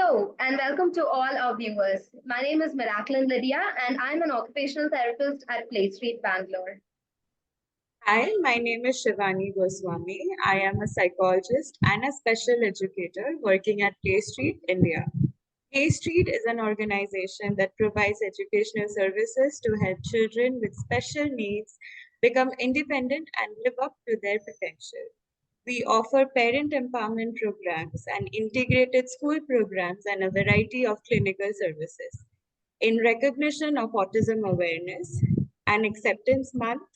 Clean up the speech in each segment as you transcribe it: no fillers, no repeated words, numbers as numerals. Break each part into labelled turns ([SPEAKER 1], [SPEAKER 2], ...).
[SPEAKER 1] Hello, and welcome to all our viewers. My name is Miraculin Lydia, and I'm an occupational therapist at PlayStreet, Bangalore.
[SPEAKER 2] Hi, my name is Shivani Goswami. I am a psychologist and a special educator working at PlayStreet, India. PlayStreet is an organization that provides educational services to help children with special needs become independent and live up to their potential. We offer parent empowerment programs and integrated school programs and a variety of clinical services. In recognition of Autism Awareness and Acceptance Month,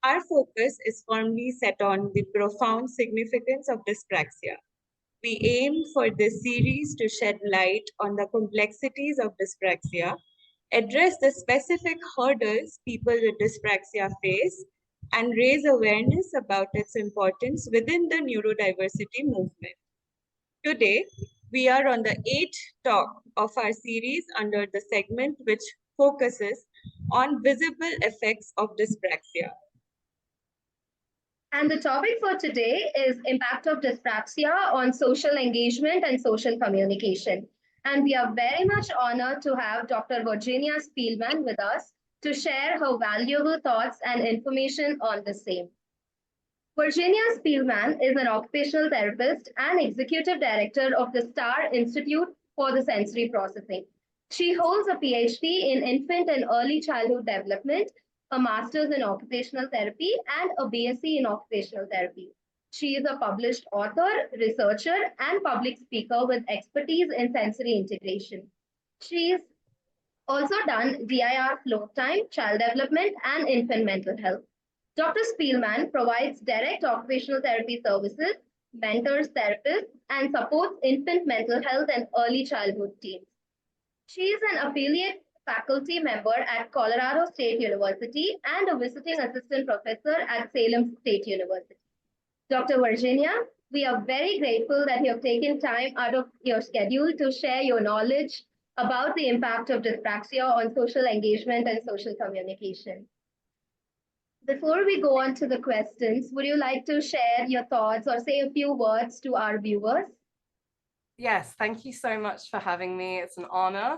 [SPEAKER 2] our focus is firmly set on the profound significance of dyspraxia. We aim for this series to shed light on the complexities of dyspraxia, address the specific hurdles people with dyspraxia face, and raise awareness about its importance within the neurodiversity movement. Today, we are on the eighth talk of our series under the segment which focuses on visible effects of dyspraxia.
[SPEAKER 1] And the topic for today is impact of dyspraxia on social engagement and social communication. And we are very much honored to have Dr. Virginia Speilman with us to share her valuable thoughts and information on the same. Virginia Speilman is an occupational therapist and executive director of the STAR Institute for the Sensory Processing. She holds a PhD in infant and early childhood development, a master's in occupational therapy, and a BSc in occupational therapy. She is a published author, researcher, and public speaker with expertise in sensory integration. She's also done DIR float time, child development, and infant mental health. Dr. Speilman provides direct occupational therapy services, mentors therapists, and supports infant mental health and early childhood teams. She is an affiliate faculty member at Colorado State University and a visiting assistant professor at Salem State University. Dr. Virginia, we are very grateful that you have taken time out of your schedule to share your knowledge about the impact of dyspraxia on social engagement and social communication. Before we go on to the questions, would you like to share your thoughts or say a few words to our viewers?
[SPEAKER 3] Yes, thank you so much for having me. It's an honor.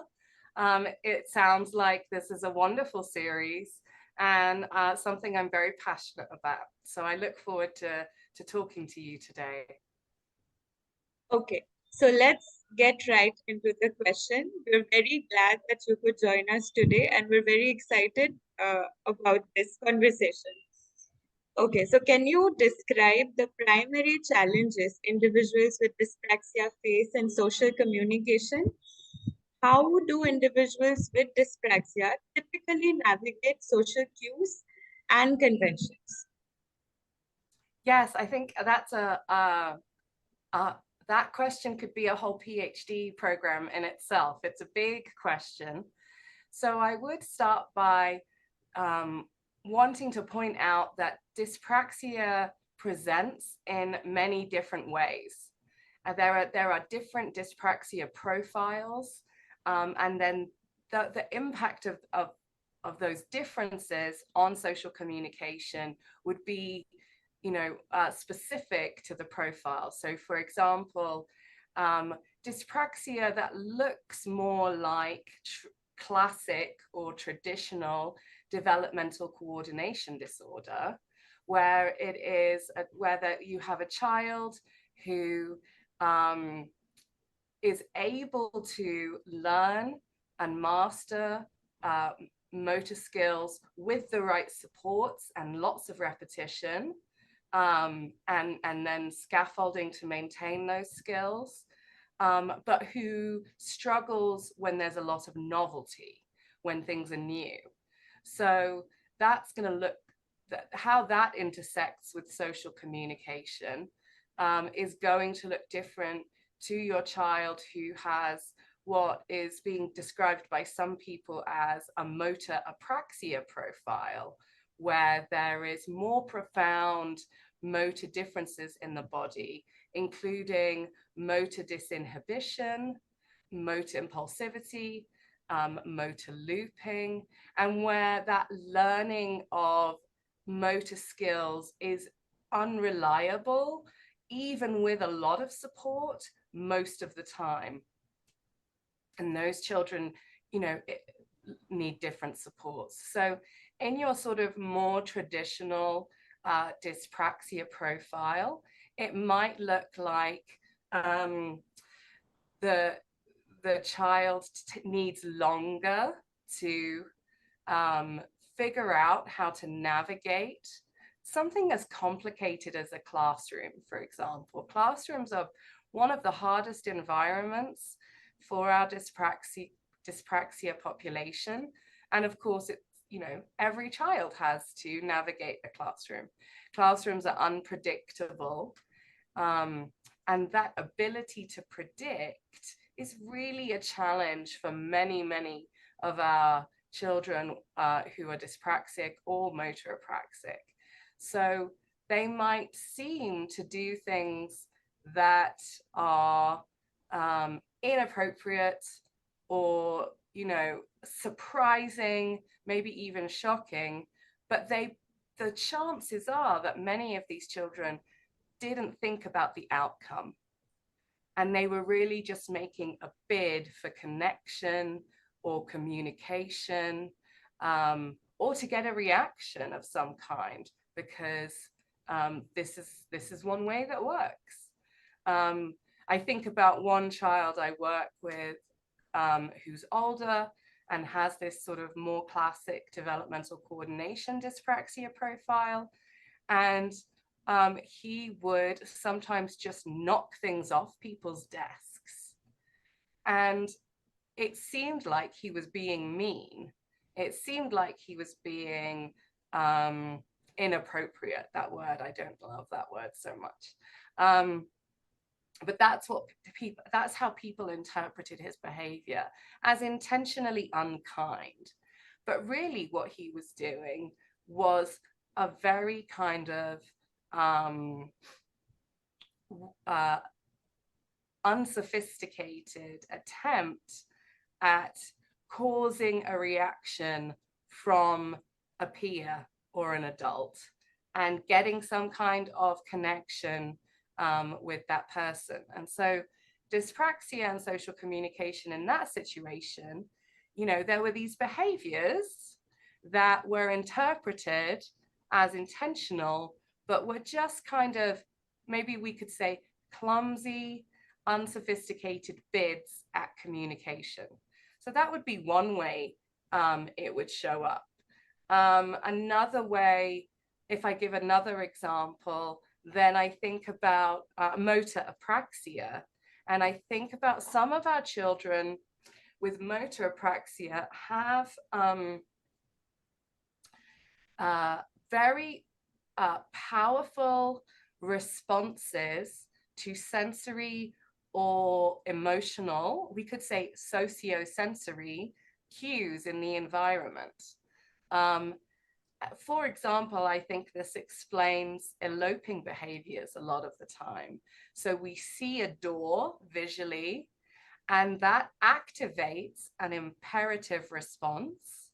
[SPEAKER 3] It sounds like this is a wonderful series and something I'm very passionate about. So I look forward to talking to you today.
[SPEAKER 2] Okay, so let's get right into the question. We're very glad that you could join us today, and we're very excited about this conversation. Okay, so can you describe the primary challenges individuals with dyspraxia face in social communication? How do individuals with dyspraxia typically navigate social cues and conventions?
[SPEAKER 3] Yes, I think that's that question could be a whole PhD program in itself. It's a big question. So I would start by wanting to point out that dyspraxia presents in many different ways. There are different dyspraxia profiles, and then the impact of those differences on social communication would be, specific to the profile. So, for example, dyspraxia that looks more like classic or traditional developmental coordination disorder, where it is whether you have a child who is able to learn and master motor skills with the right supports and lots of repetition, and then scaffolding to maintain those skills, but who struggles when there's a lot of novelty, when things are new. So that's going to look how that intersects with social communication is going to look different to your child who has what is being described by some people as a motor apraxia profile, where there is more profound motor differences in the body, including motor disinhibition, motor impulsivity, motor looping, and where that learning of motor skills is unreliable, even with a lot of support most of the time. And those children, need different supports. So in your sort of more traditional dyspraxia profile, it might look like the child needs longer to figure out how to navigate something as complicated as a classroom, for example. Classrooms are one of the hardest environments for our dyspraxia population. And of course, it's, every child has to navigate the classroom. Classrooms are unpredictable. And that ability to predict is really a challenge for many, many of our children who are dyspraxic or motor apraxic. So they might seem to do things that are inappropriate or, surprising, maybe even shocking, but the chances are that many of these children didn't think about the outcome. And they were really just making a bid for connection or communication, or to get a reaction of some kind, because this is one way that works. I think about one child I work with who's older and has this sort of more classic developmental coordination dyspraxia profile. And he would sometimes just knock things off people's desks. And it seemed like he was being mean. It seemed like he was being inappropriate. That word, I don't love that word so much. But that's how people interpreted his behavior, as intentionally unkind. But really what he was doing was a very kind of unsophisticated attempt at causing a reaction from a peer or an adult and getting some kind of connection with that person. And so dyspraxia and social communication in that situation, there were these behaviors that were interpreted as intentional, but were just kind of, maybe we could say, clumsy, unsophisticated bids at communication. So that would be one way it would show up. Another way, if I give another example, then I think about motor apraxia. And I think about some of our children with motor apraxia have very powerful responses to sensory or emotional, we could say socio-sensory cues in the environment. For example, I think this explains eloping behaviors a lot of the time. So we see a door visually, and that activates an imperative response.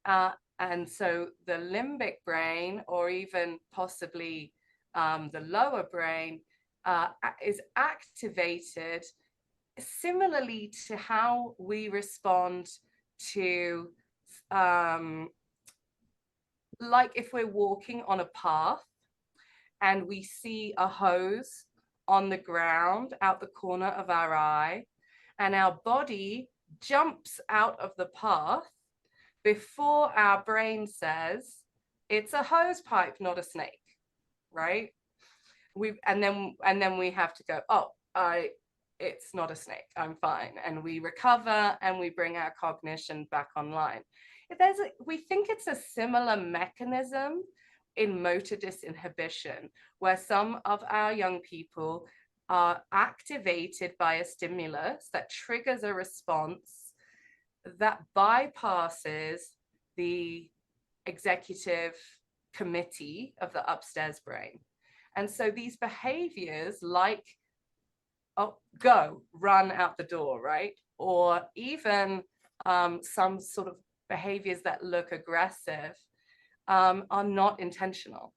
[SPEAKER 3] And so the limbic brain, or even possibly the lower brain, is activated similarly to how we respond to like if we're walking on a path and we see a hose on the ground out the corner of our eye, and our body jumps out of the path before our brain says, it's a hose pipe, not a snake, right? And then we have to go, it's not a snake, I'm fine. And we recover and we bring our cognition back online. We think it's a similar mechanism in motor disinhibition, where some of our young people are activated by a stimulus that triggers a response that bypasses the executive committee of the upstairs brain. And so these behaviors like, run out the door, right? Or even some sort of behaviors that look aggressive are not intentional.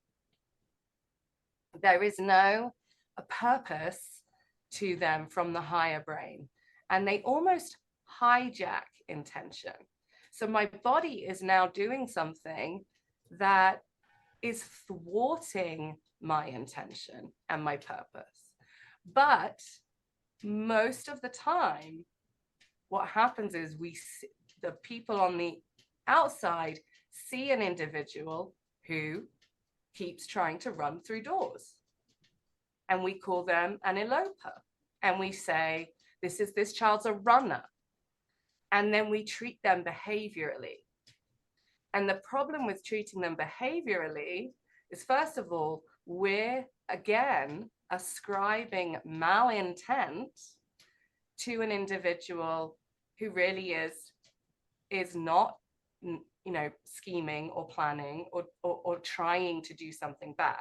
[SPEAKER 3] There is no purpose to them from the higher brain. And they almost hijack intention. So my body is now doing something that is thwarting my intention and my purpose. But most of the time, what happens is the people on the outside see an individual who keeps trying to run through doors. And we call them an eloper. And we say, this child's a runner. And then we treat them behaviorally. And the problem with treating them behaviorally is, first of all, we're again ascribing malintent to an individual who really is not, scheming or planning or trying to do something bad.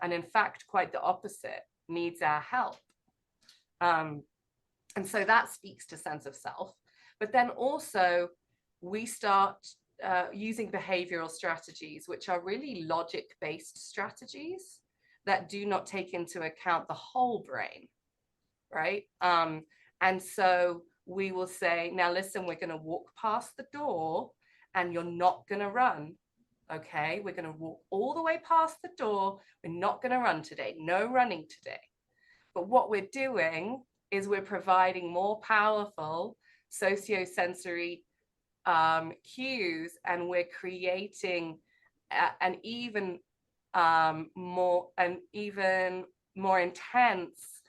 [SPEAKER 3] And in fact, quite the opposite, needs our help. And so that speaks to sense of self. But then also we start using behavioral strategies, which are really logic-based strategies that do not take into account the whole brain, right? And so we will say, now listen, we're going to walk past the door and you're not going to run. Okay, we're going to walk all the way past the door. We're not going to run today. No running today. But what we're doing is we're providing more powerful sociosensory cues, and we're creating an even more intense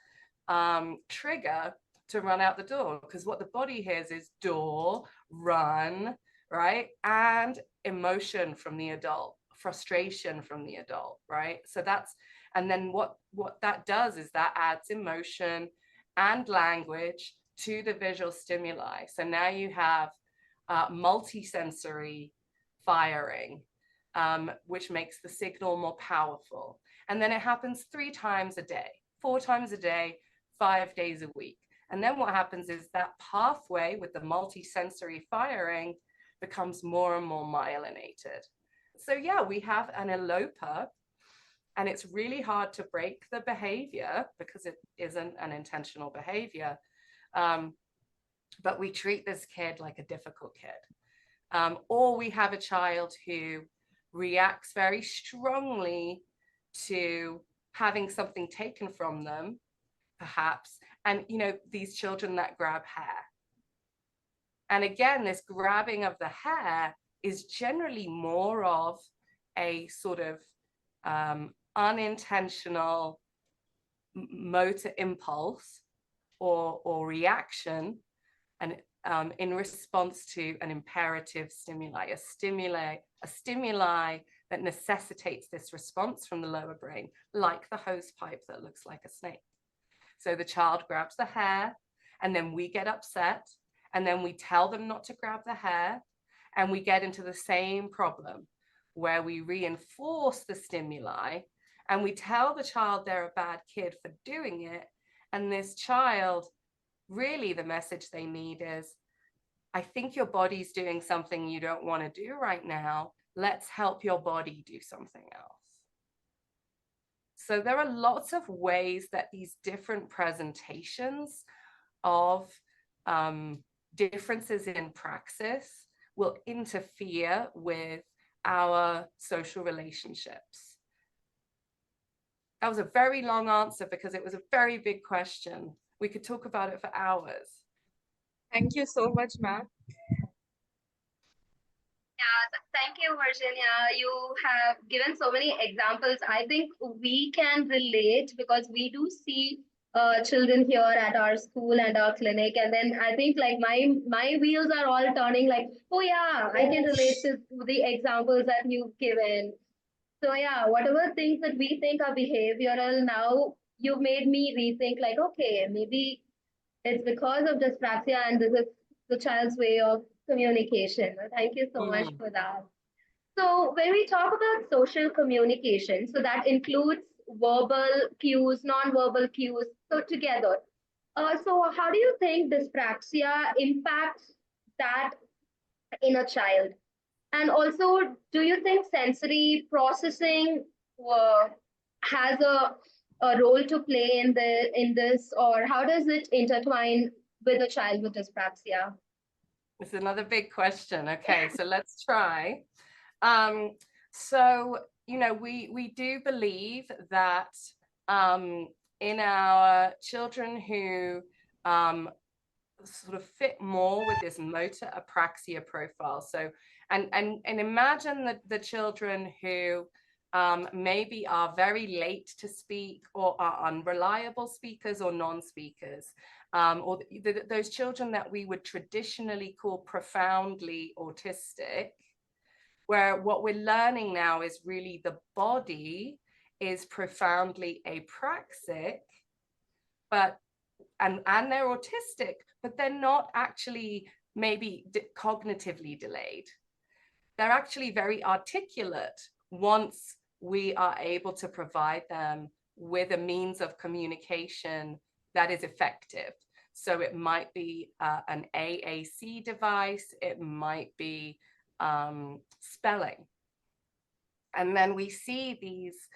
[SPEAKER 3] trigger to run out the door, because what the body hears is door, run, right? And emotion from the adult, frustration from the adult, right? So that's, and then what that does is that adds emotion and language to the visual stimuli. So now you have multisensory firing, which makes the signal more powerful. And then it happens 3 times a day, 4 times a day, 5 days a week. And then what happens is that pathway with the multisensory firing becomes more and more myelinated. So yeah, we have an eloper, and it's really hard to break the behavior because it isn't an intentional behavior. But we treat this kid like a difficult kid. Or we have a child who reacts very strongly to having something taken from them, perhaps. And, these children that grab hair. And again, this grabbing of the hair is generally more of a sort of unintentional motor impulse or reaction, and in response to an imperative stimuli, a stimuli that necessitates this response from the lower brain, like the hose pipe that looks like a snake. So the child grabs the hair, and then we get upset, and then we tell them not to grab the hair, and we get into the same problem where we reinforce the stimuli, and we tell the child they're a bad kid for doing it. And this child, really the message they need is, I think your body's doing something you don't want to do right now. Let's help your body do something else. So there are lots of ways that these different presentations of differences in praxis will interfere with our social relationships. That was a very long answer because it was a very big question. We could talk about it for hours.
[SPEAKER 2] Thank you so much, ma'am.
[SPEAKER 1] Yeah, thank you, Virginia. You have given so many examples. I think we can relate because we do see children here at our school and our clinic. And then I think like my wheels are all turning like, oh yeah, I can relate to the examples that you've given. So yeah, whatever things that we think are behavioral, now you've made me rethink like, okay, maybe it's because of dyspraxia and this is the child's way of communication. Thank you so much for that. So when we talk about social communication, so that includes verbal cues, non-verbal cues, so together. So how do you think dyspraxia impacts that in a child? And also, do you think sensory processing has a role to play in this, or how does it intertwine with a child with dyspraxia?
[SPEAKER 3] It's another big question. Okay, so let's try. So, we do believe that in our children who sort of fit more with this motor apraxia profile. So, and imagine that the children who maybe are very late to speak or are unreliable speakers or non-speakers, or those children that we would traditionally call profoundly autistic, where what we're learning now is really the body is profoundly apraxic, but and they're autistic, but they're not actually maybe cognitively delayed. They're actually very articulate once we are able to provide them with a means of communication that is effective. So it might be an AAC device, it might be spelling. And then we see these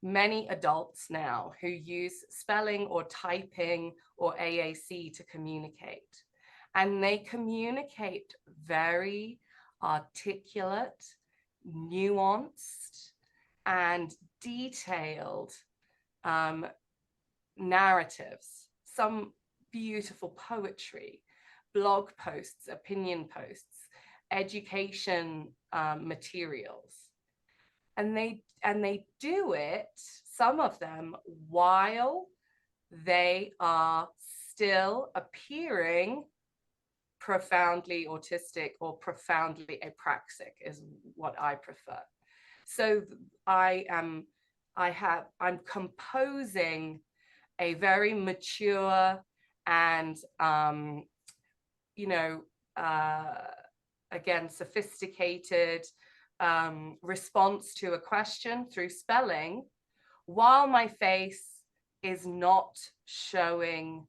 [SPEAKER 3] many adults now who use spelling or typing or AAC to communicate. And they communicate very articulate, nuanced, and detailed narratives, some beautiful poetry, blog posts, opinion posts, education materials. And they do it, some of them, while they are still appearing profoundly autistic or profoundly apraxic is what I prefer. So I'm composing a very mature and again, sophisticated response to a question through spelling, while my face is not showing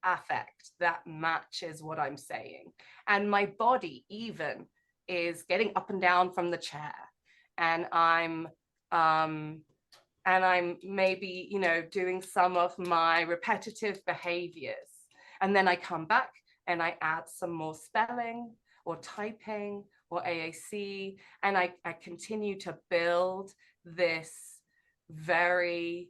[SPEAKER 3] affect that matches what I'm saying. And my body even is getting up and down from the chair. And I'm maybe, doing some of my repetitive behaviors. And then I come back and I add some more spelling or typing or AAC, and I continue to build this very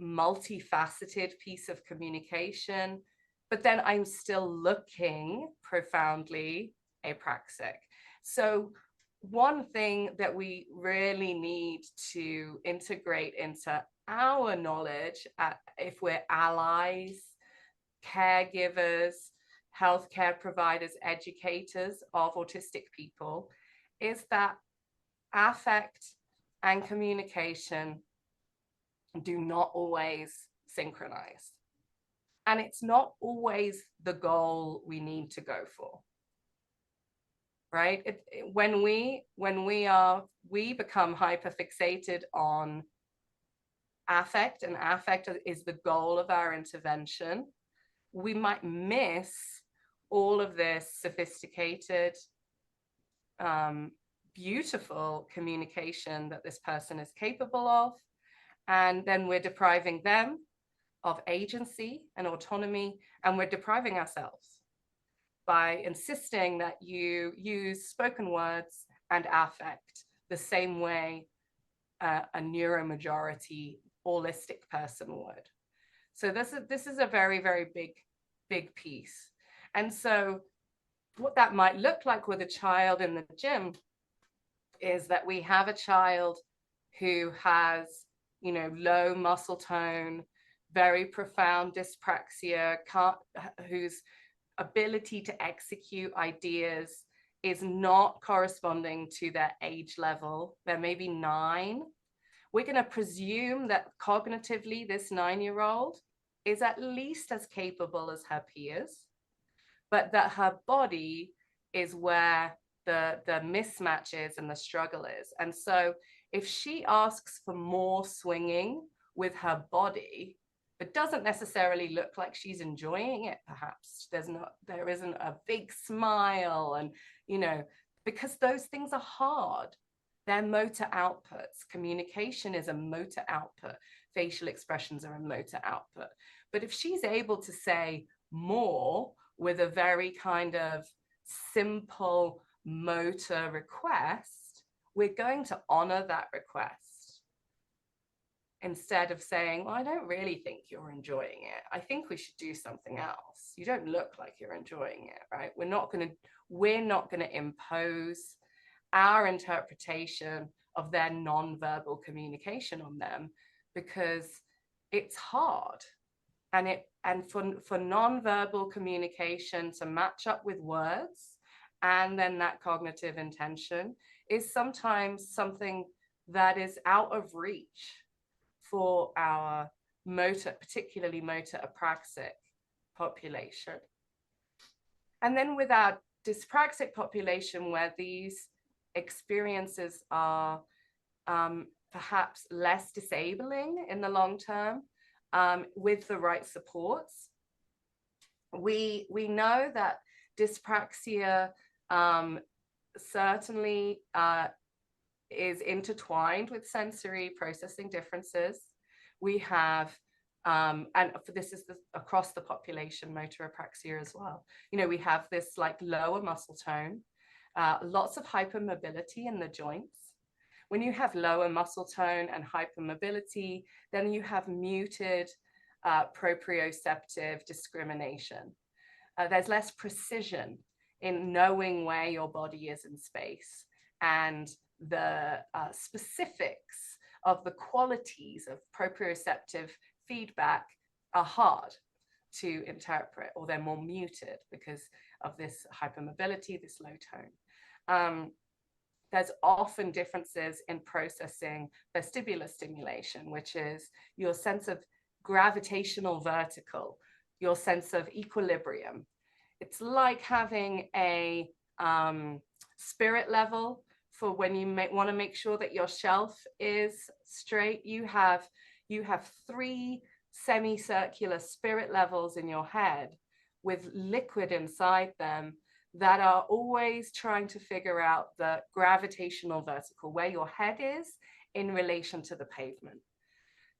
[SPEAKER 3] multifaceted piece of communication, but then I'm still looking profoundly apraxic. So one thing that we really need to integrate into our knowledge, if we're allies, caregivers, healthcare providers, educators of autistic people, is that affect and communication do not always synchronize. And it's not always the goal we need to go for. Right? When we become hyperfixated on affect, and affect is the goal of our intervention, we might miss all of this sophisticated, beautiful communication that this person is capable of. And then we're depriving them of agency and autonomy, and we're depriving ourselves by insisting that you use spoken words and affect the same way a neuromajority holistic person would. So this is a very, very big piece. And so what that might look like with a child in the gym is that we have a child who has, low muscle tone, very profound dyspraxia, whose ability to execute ideas is not corresponding to their age level. They're maybe 9. We're going to presume that cognitively this 9-year-old is at least as capable as her peers, but that her body is where the mismatch is and the struggle is. And so if she asks for more swinging with her body, it doesn't necessarily look like she's enjoying it. Perhaps there isn't a big smile, and because those things are hard. They're motor outputs. Communication is a motor output. facial expressions are a motor output. But if she's able to say more with a very kind of simple motor request, we're going to honor that request instead of saying, well, I don't really think you're enjoying it. I think we should do something else. You don't look like you're enjoying it, right? We're not going to impose our interpretation of their non-verbal communication on them, because it's hard. And for non-verbal communication to match up with words, and then that cognitive intention is sometimes something that is out of reach for our particularly motor apraxic population. And then with our dyspraxic population, where these experiences are perhaps less disabling in the long term, with the right supports, we know that dyspraxia certainly is intertwined with sensory processing differences. We have, and this is across the population, motor apraxia as well. We have this like lower muscle tone, lots of hypermobility in the joints. When you have lower muscle tone and hypermobility, then you have muted proprioceptive discrimination. There's less precision in knowing where your body is in space, and the specifics of the qualities of proprioceptive feedback are hard to interpret, or they're more muted because of this hypermobility, this low tone. There's often differences in processing vestibular stimulation, which is your sense of gravitational vertical, your sense of equilibrium. It's like having a spirit level for when you want to make sure that your shelf is straight. You have 3 semicircular spirit levels in your head with liquid inside them that are always trying to figure out the gravitational vertical, where your head is in relation to the pavement.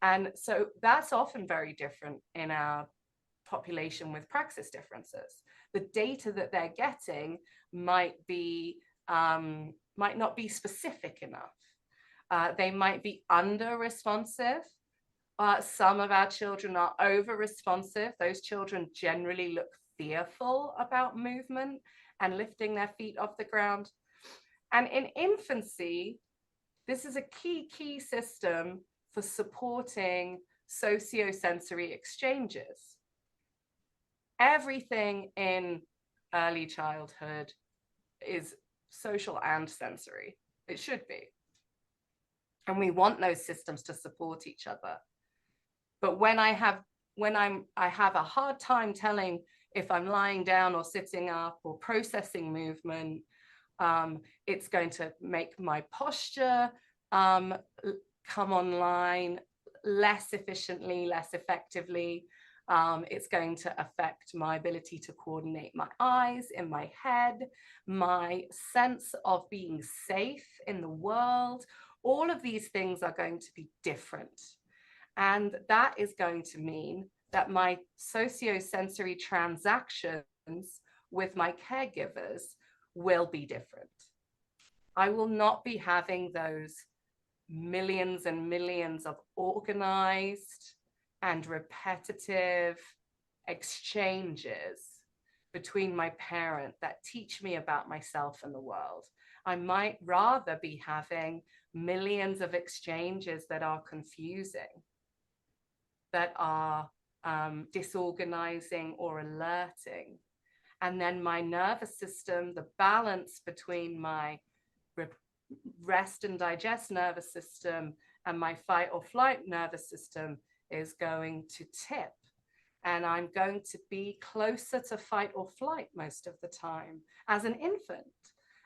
[SPEAKER 3] And so that's often very different in our population with praxis differences. The data that they're getting might not be specific enough. They might be under responsive. Some of our children are over responsive. Those children generally look fearful about movement and lifting their feet off the ground. And in infancy, this is a key system for supporting sociosensory exchanges. Everything in early childhood is social and sensory. It should be. And we want those systems to support each other. But when I have a hard time telling if I'm lying down or sitting up or processing movement, it's going to make my posture come online less efficiently, less effectively. It's going to affect my ability to coordinate my eyes in my head, my sense of being safe in the world. All of these things are going to be different. And that is going to mean that my sociosensory transactions with my caregivers will be different. I will not be having those millions and millions of organized and repetitive exchanges between my parent that teach me about myself and the world. I might rather be having millions of exchanges that are confusing, that are disorganizing or alerting. And then my nervous system, the balance between my rest and digest nervous system and my fight or flight nervous system is going to tip. And I'm going to be closer to fight or flight most of the time as an infant.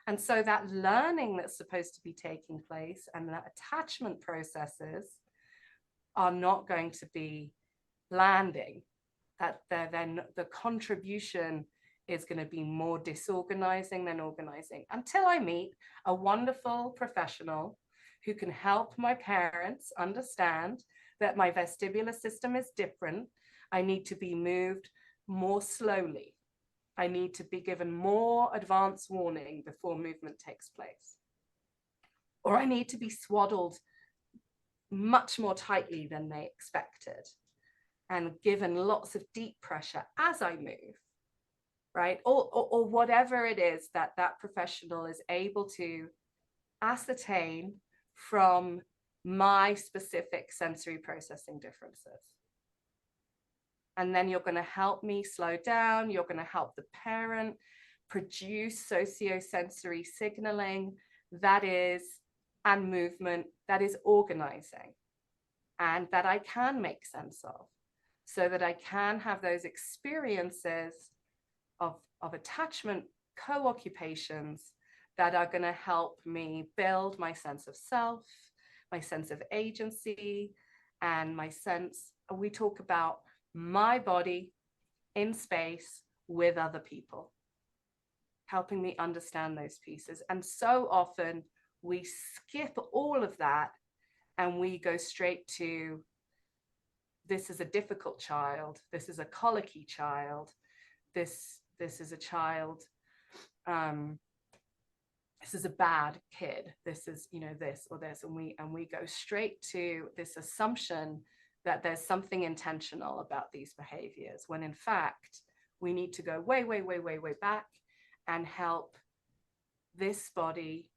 [SPEAKER 3] And so that learning that's supposed to be taking place and that attachment processes are not going to be landing. That then the contribution is going to be more disorganizing than organizing, until I meet a wonderful professional who can help my parents understand that my vestibular system is different. I need to be moved more slowly. I need to be given more advance warning before movement takes place. Or I need to be swaddled much more tightly than they expected and given lots of deep pressure as I move, right? Or whatever it is that that professional is able to ascertain from my specific sensory processing differences. And then you're going to help me slow down. You're going to help the parent produce sociosensory signaling that is, and movement that is organizing and that I can make sense of, so that I can have those experiences of attachment co-occupations that are going to help me build my sense of self, my sense of agency, and my sense, we talk about my body in space with other people, helping me understand those pieces. And so often we skip all of that and we go straight to, this is a difficult child, this is a colicky child, this is a child, this is a bad kid, this is, you know, this or this, and we go straight to this assumption that there's something intentional about these behaviors, when in fact we need to go way back and help this body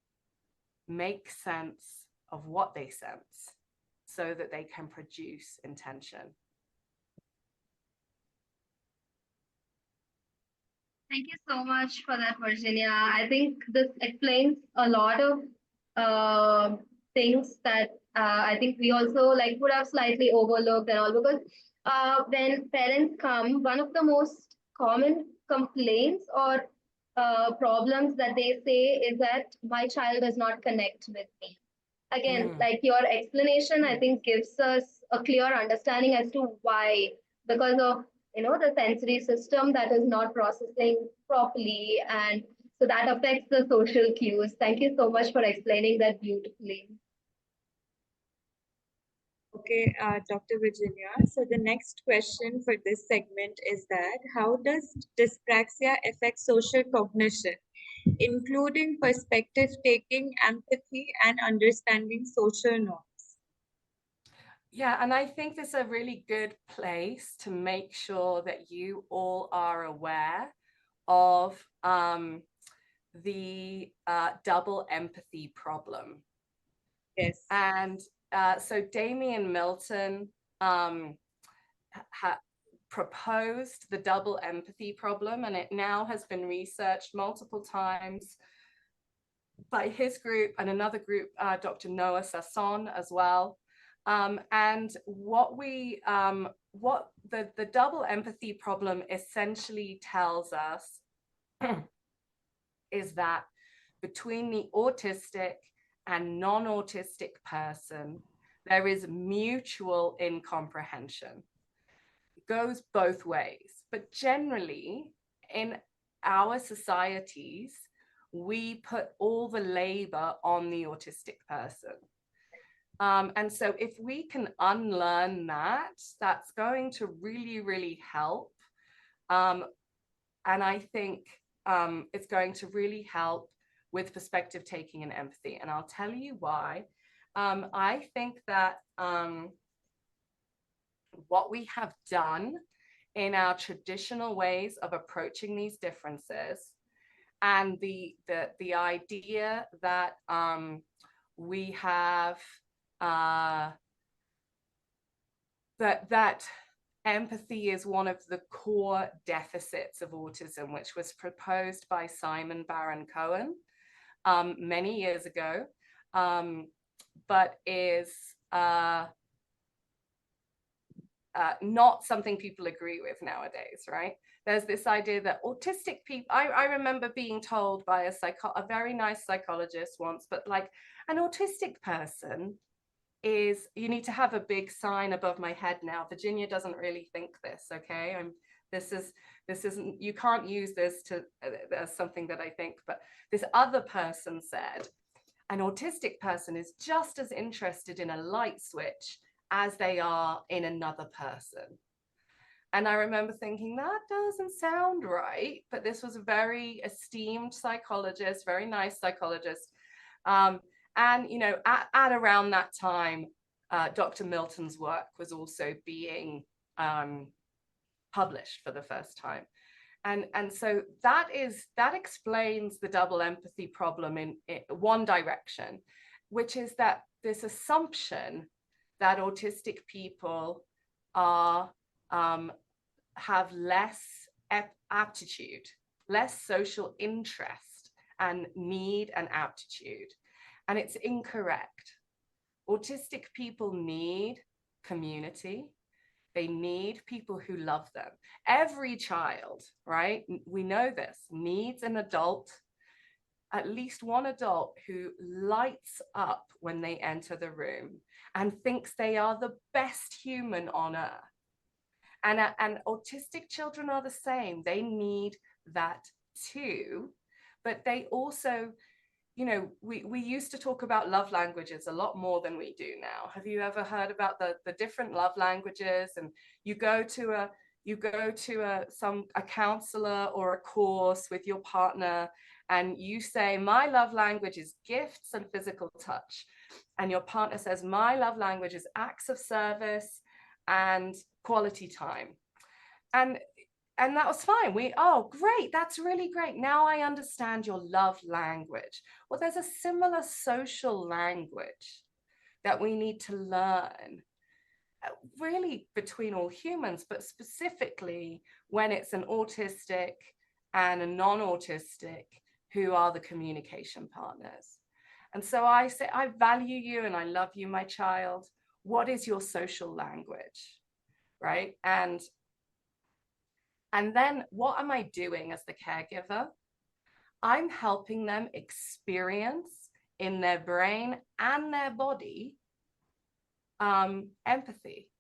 [SPEAKER 3] make sense of what they sense so that they can produce intention.
[SPEAKER 1] Thank you so much for that, Virginia. I think this explains a lot of things that I think we also like would have slightly overlooked and all, because when parents come, one of the most common complaints or problems that they say is that my child does not connect with me. Again, like your explanation, I think gives us a clear understanding as to why, because of, you know, the sensory system that is not processing properly, and so that affects the social cues. Thank you so much for explaining that beautifully.
[SPEAKER 2] Okay, Dr. Virginia. So the next question for this segment is that how does dyspraxia affect social cognition, including perspective taking, empathy, and understanding social norms?
[SPEAKER 3] Yeah, and I think this is a really good place to make sure that you all are aware of the double empathy problem.
[SPEAKER 2] Yes.
[SPEAKER 3] And so Damien Milton proposed the double empathy problem, and it now has been researched multiple times by his group and another group, Dr. Noah Sasson as well. And what the double empathy problem essentially tells us is that between the autistic and non-autistic person, there is mutual incomprehension. It goes both ways, but generally in our societies, we put all the labor on the autistic person. And so if we can unlearn that, that's going to really, really help. And I think it's going to really help with perspective taking and empathy. And I'll tell you why. I think that what we have done in our traditional ways of approaching these differences, and the idea that we have that empathy is one of the core deficits of autism, which was proposed by Simon Baron-Cohen many years ago, but is not something people agree with nowadays, right? There's this idea that autistic people, I remember being told by a very nice psychologist once, but like an autistic person is, you need to have a big sign above my head now. Virginia doesn't really think this, okay? This isn't, you can't use this to as something that I think, but this other person said, an autistic person is just as interested in a light switch as they are in another person. And I remember thinking, that doesn't sound right. But this was a very esteemed psychologist, very nice psychologist. And, you know, at around that time, Dr. Milton's work was also being published for the first time. And so that explains the double empathy problem in one direction, which is that this assumption that autistic people are have less aptitude, less social interest and need and aptitude. And it's incorrect. Autistic people need community. They need people who love them. Every child, right? We know this, needs an adult, at least one adult who lights up when they enter the room and thinks they are the best human on earth. And autistic children are the same. They need that too, but they also, you know, we used to talk about love languages a lot more than we do now. Have you ever heard about the different love languages? And you go to a counselor or a course with your partner, and you say, my love language is gifts and physical touch. And your partner says, my love language is acts of service and quality time. And that was fine. Oh, great. That's really great. Now I understand your love language. Well, there's a similar social language that we need to learn, really between all humans, but specifically when it's an autistic and a non-autistic who are the communication partners. And so I say, I value you and I love you, my child. What is your social language, right? And then what am I doing as the caregiver? I'm helping them experience in their brain and their body empathy,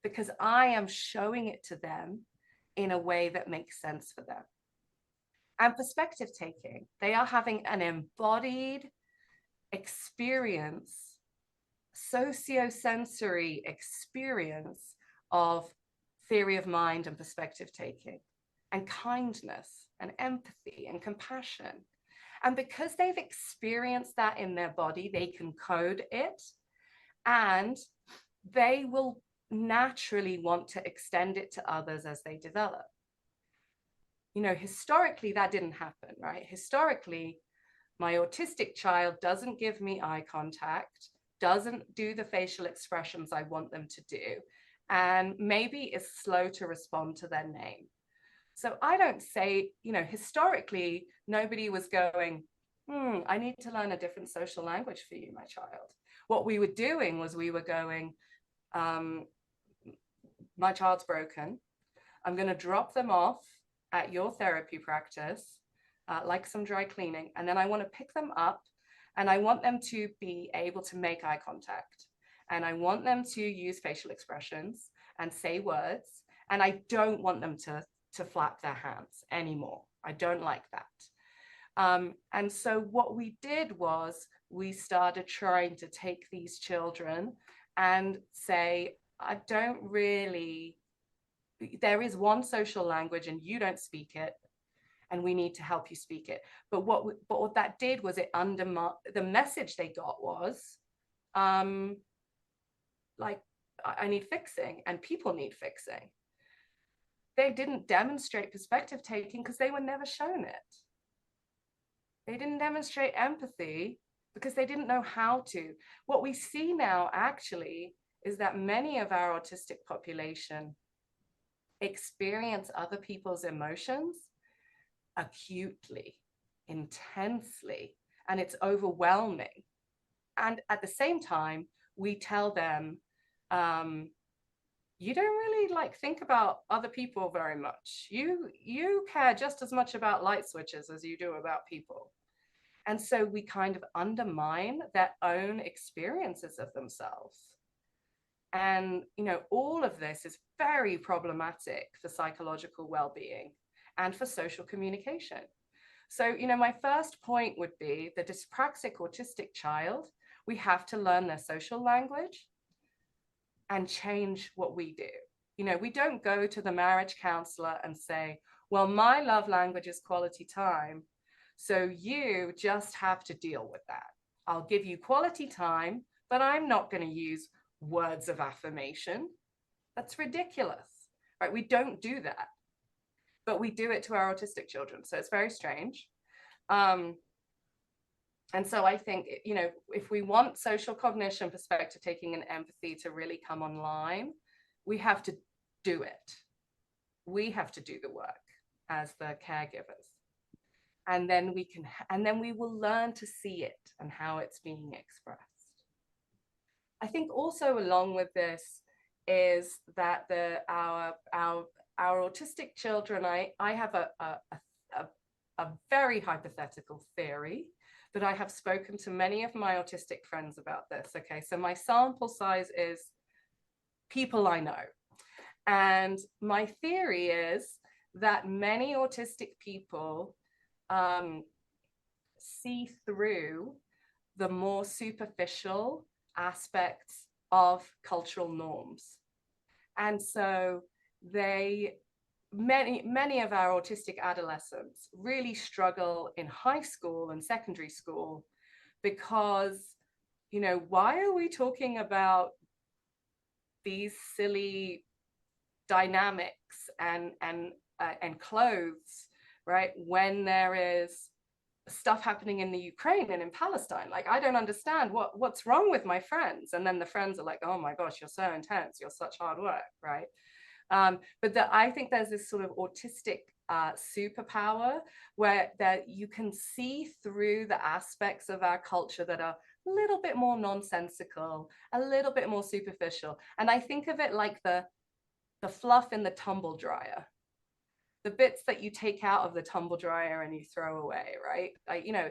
[SPEAKER 3] because I am showing it to them in a way that makes sense for them. And perspective taking, they are having an embodied experience, sociosensory experience of theory of mind and perspective taking and kindness and empathy and compassion. And because they've experienced that in their body, they can code it, and they will naturally want to extend it to others as they develop. You know, historically, that didn't happen, right? Historically, my autistic child doesn't give me eye contact, doesn't do the facial expressions I want them to do, and maybe is slow to respond to their name. So I don't say, you know, historically, nobody was going, I need to learn a different social language for you, my child. What we were doing was we were going, my child's broken. I'm going to drop them off at your therapy practice, like some dry cleaning. And then I want to pick them up, and I want them to be able to make eye contact. And I want them to use facial expressions and say words. And I don't want them to flap their hands anymore. I don't like that. And so what we did was we started trying to take these children and say, I don't really, there is one social language and you don't speak it, and we need to help you speak it. But what that did was it undermined, the message they got was, like, I need fixing and people need fixing. They didn't demonstrate perspective taking because they were never shown it. They didn't demonstrate empathy because they didn't know how to. What we see now actually is that many of our autistic population experience other people's emotions acutely, intensely, and it's overwhelming. And at the same time, we tell them, you don't really like think about other people very much. You care just as much about light switches as you do about people. And so we kind of undermine their own experiences of themselves. And, you know, all of this is very problematic for psychological well-being and for social communication. So, you know, my first point would be the dyspraxic autistic child, we have to learn their social language. and change what we do. You know, we don't go to the marriage counselor and say, well, my love language is quality time, so you just have to deal with that. I'll give you quality time, but I'm not going to use words of affirmation. That's ridiculous, right? We don't do that, but we do it to our autistic children. So it's very strange. And so I think, you know, if we want social cognition, perspective taking, and empathy to really come online, we have to do it. We have to do the work as the caregivers. And then we will learn to see it and how it's being expressed. I think also along with this is that our autistic children, I have a very hypothetical theory, but I have spoken to many of my autistic friends about this. Okay, so my sample size is people I know. And my theory is that many autistic people see through the more superficial aspects of cultural norms. And so many of our autistic adolescents really struggle in high school and secondary school because, you know, why are we talking about these silly dynamics and clothes, right, when there is stuff happening in the Ukraine and in Palestine? Like, I don't understand what's wrong with my friends. And then the friends are like, oh my gosh, you're so intense, you're such hard work, right? But I think there's this sort of autistic superpower where that you can see through the aspects of our culture that are a little bit more nonsensical, a little bit more superficial. And I think of it like the fluff in the tumble dryer, the bits that you take out of the tumble dryer and you throw away, right? You know,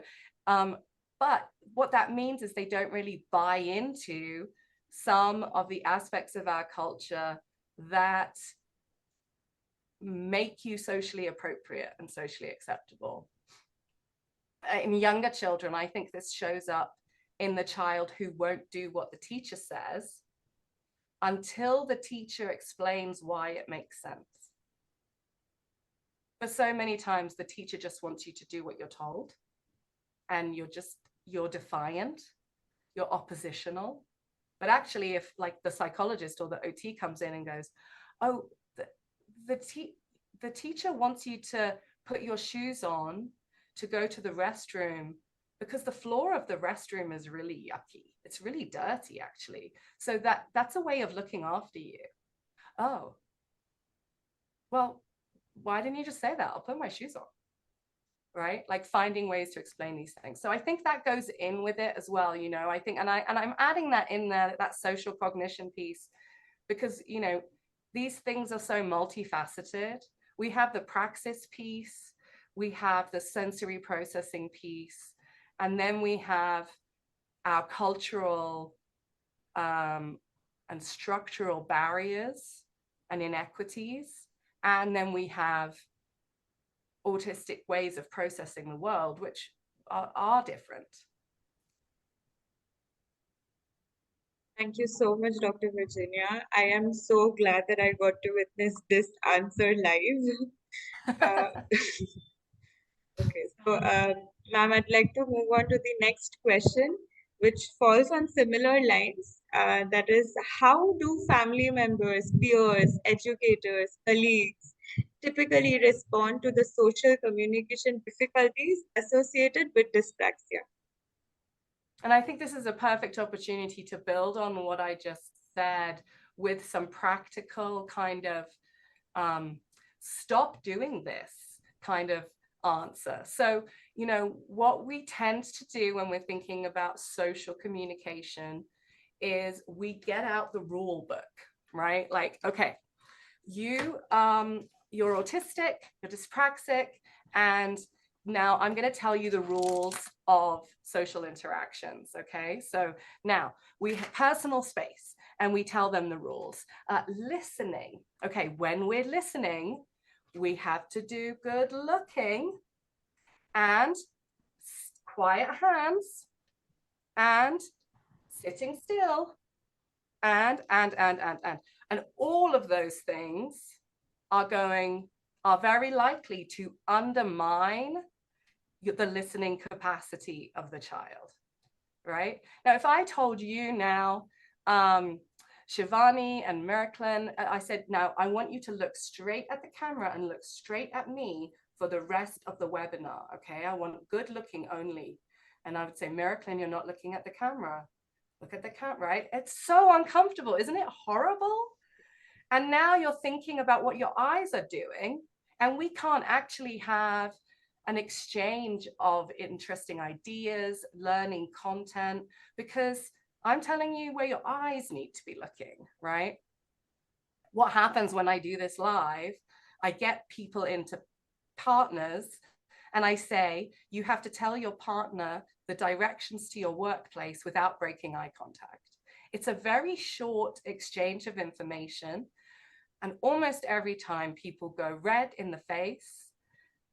[SPEAKER 3] but what that means is they don't really buy into some of the aspects of our culture that make you socially appropriate and socially acceptable. In younger children, I think this shows up in the child who won't do what the teacher says until the teacher explains why it makes sense. But so many times the teacher just wants you to do what you're told, and you're defiant, you're oppositional. But actually, if like the psychologist or the OT comes in and goes, oh, the teacher wants you to put your shoes on to go to the restroom because the floor of the restroom is really yucky. It's really dirty, actually. So that's a way of looking after you. Oh, well, why didn't you just say that? I'll put my shoes on, right? Like finding ways to explain these things. So I think that goes in with it as well, you know. I think, and I'm adding that in there, that social cognition piece, because, you know, these things are so multifaceted. We have the praxis piece, we have the sensory processing piece, and then we have our cultural and structural barriers and inequities. And then we have autistic ways of processing the world, which are different.
[SPEAKER 2] Thank you so much, Dr. Virginia. I am so glad that I got to witness this answer live. Okay, so ma'am, I'd like to move on to the next question, which falls on similar lines. That is, how do family members, peers, educators, colleagues typically respond to the social communication difficulties associated with dyspraxia?
[SPEAKER 3] And I think this is a perfect opportunity to build on what I just said with some practical kind of stop doing this kind of answer. So, you know, what we tend to do when we're thinking about social communication is we get out the rule book, right? Like, okay, you're autistic, you're dyspraxic, and now I'm going to tell you the rules of social interactions. Okay, so now we have personal space and we tell them the rules. Listening. Okay, when we're listening, we have to do good looking and quiet hands and sitting still and. And all of those things are very likely to undermine the listening capacity of the child, right? Now, if I told you now, Shivani and Merklin, I said, now I want you to look straight at the camera and look straight at me for the rest of the webinar, okay? I want good looking only. And I would say, Merklin, you're not looking at the camera. Look at the camera, right? It's so uncomfortable. Isn't it horrible? And now you're thinking about what your eyes are doing, and we can't actually have an exchange of interesting ideas, learning content, because I'm telling you where your eyes need to be looking, right? What happens when I do this live, I get people into partners and I say, you have to tell your partner the directions to your workplace without breaking eye contact. It's a very short exchange of information. And almost every time people go red in the face,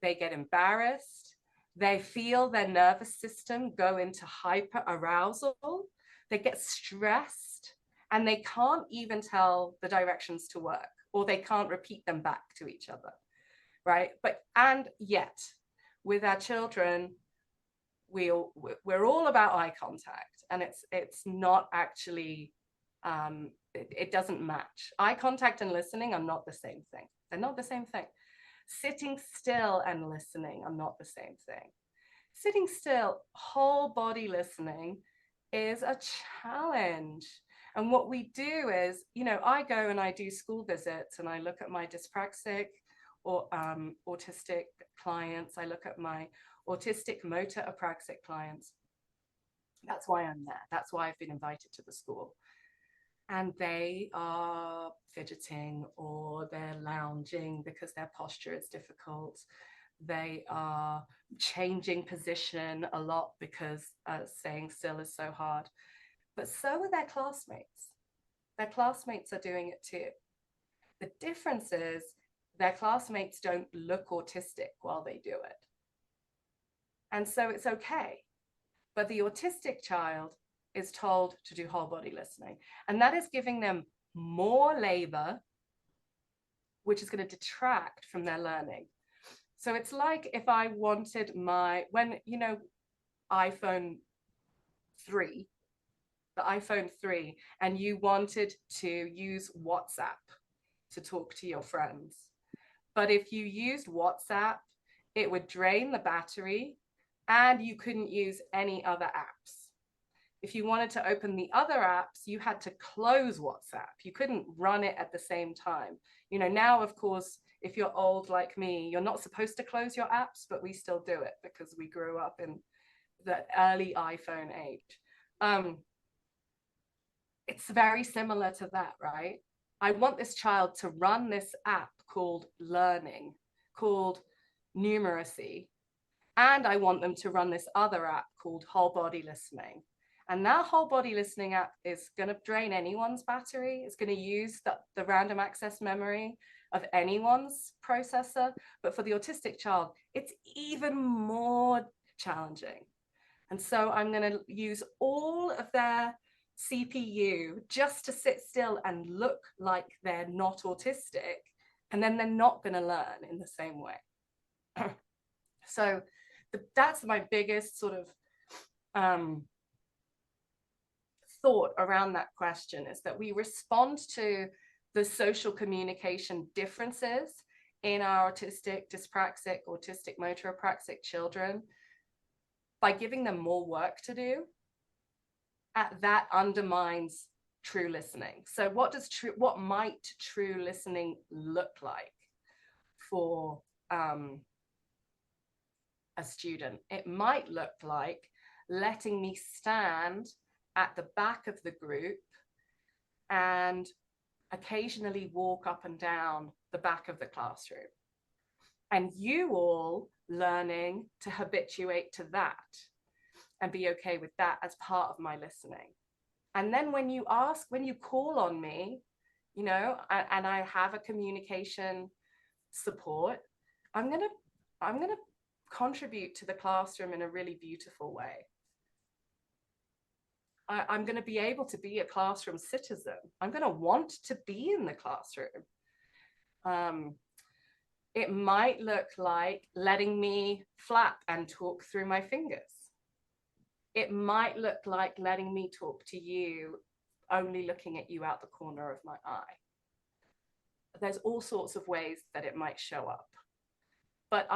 [SPEAKER 3] they get embarrassed, they feel their nervous system go into hyper arousal, they get stressed, and they can't even tell the directions to work, or they can't repeat them back to each other, right? And yet, with our children, we're all about eye contact, and it's not actually, it doesn't match. Eye contact and listening are not the same thing. They're not the same thing. Sitting still and listening are not the same thing. Sitting still, whole body listening is a challenge. And what we do is, I go and I do school visits and I look at my dyspraxic or autistic clients. I look at my autistic motor apraxic clients. That's why I'm there. That's why I've been invited to the school. And they are fidgeting or they're lounging because their posture is difficult. They are changing position a lot because staying still is so hard. But so are their classmates. Their classmates are doing it too. The difference is their classmates don't look autistic while they do it. And so it's okay. But the autistic child is told to do whole body listening. And that is giving them more labor, which is going to detract from their learning. So it's like if I wanted iPhone 3, the iPhone 3, and you wanted to use WhatsApp to talk to your friends. But if you used WhatsApp, it would drain the battery and you couldn't use any other apps. If you wanted to open the other apps, you had to close WhatsApp. You couldn't run it at the same time. Now, of course, if you're old like me, you're not supposed to close your apps, but we still do it because we grew up in the early iPhone age. It's very similar to that, right? I want this child to run this app called learning, called numeracy, and I want them to run this other app called whole body listening. And that whole body listening app is going to drain anyone's battery. It's going to use the random access memory of anyone's processor. But for the autistic child, it's even more challenging. And so I'm going to use all of their CPU just to sit still and look like they're not autistic. And then they're not going to learn in the same way. So that's my biggest sort of thought around that question, is that we respond to the social communication differences in our autistic, dyspraxic, autistic motor apraxic children by giving them more work to do. That undermines true listening. So what might true listening look like for a student? It might look like letting me stand at the back of the group and occasionally walk up and down the back of the classroom. And you all learning to habituate to that and be okay with that as part of my listening. And then when you call on me, and I have a communication support, I'm gonna contribute to the classroom in a really beautiful way. I'm going to be able to be a classroom citizen. I'm going to want to be in the classroom. It might look like letting me flap and talk through my fingers. It might look like letting me talk to you, only looking at you out the corner of my eye. There's all sorts of ways that it might show up. But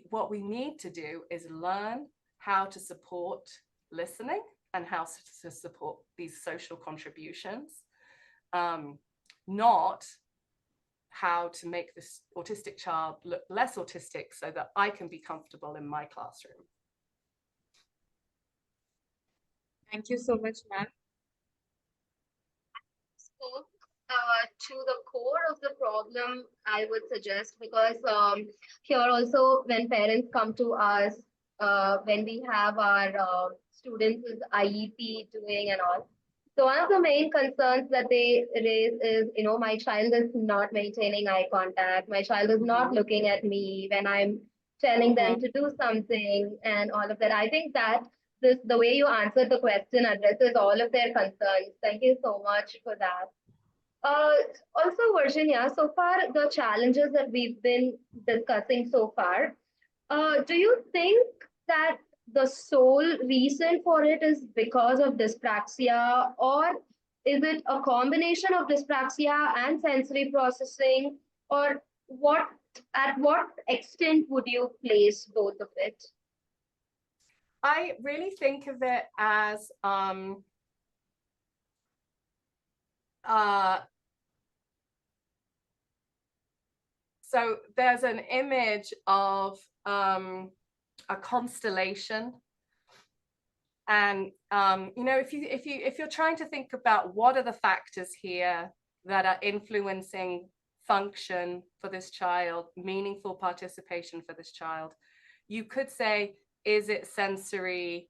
[SPEAKER 3] what we need to do is learn how to support listening and how to support these social contributions, not how to make this autistic child look less autistic so that I can be comfortable in my classroom.
[SPEAKER 2] Thank you so much, ma'am.
[SPEAKER 1] Spoke to the core of the problem, I would suggest, because here also when parents come to us, when we have our students with IEP doing and all, so one of the main concerns that they raise is, my child is not maintaining eye contact. My child is not looking at me when I'm telling them to do something and all of that. I think that the way you answered the question addresses all of their concerns. Thank you so much for that. Uh, Also, Virginia, so far the challenges that we've been discussing so far, do you think that the sole reason for it is because of dyspraxia, or is it a combination of dyspraxia and sensory processing, or what at what extent would you place both of it?
[SPEAKER 3] I really think of it as so there's an image of a constellation, and if you're trying to think about what are the factors here that are influencing function for this child, meaningful participation for this child, you could say, is it sensory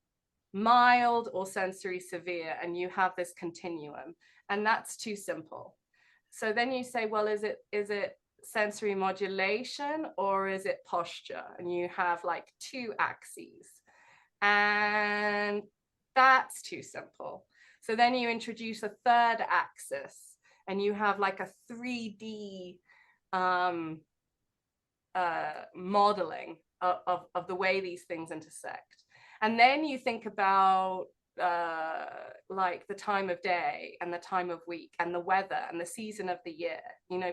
[SPEAKER 3] mild or sensory severe? And you have this continuum, and that's too simple. So then you say, well, is it sensory modulation or is it posture? And you have like two axes, and that's too simple. So then you introduce a third axis, and you have like a 3D modeling of the way these things intersect. And then you think about like the time of day and the time of week and the weather and the season of the year.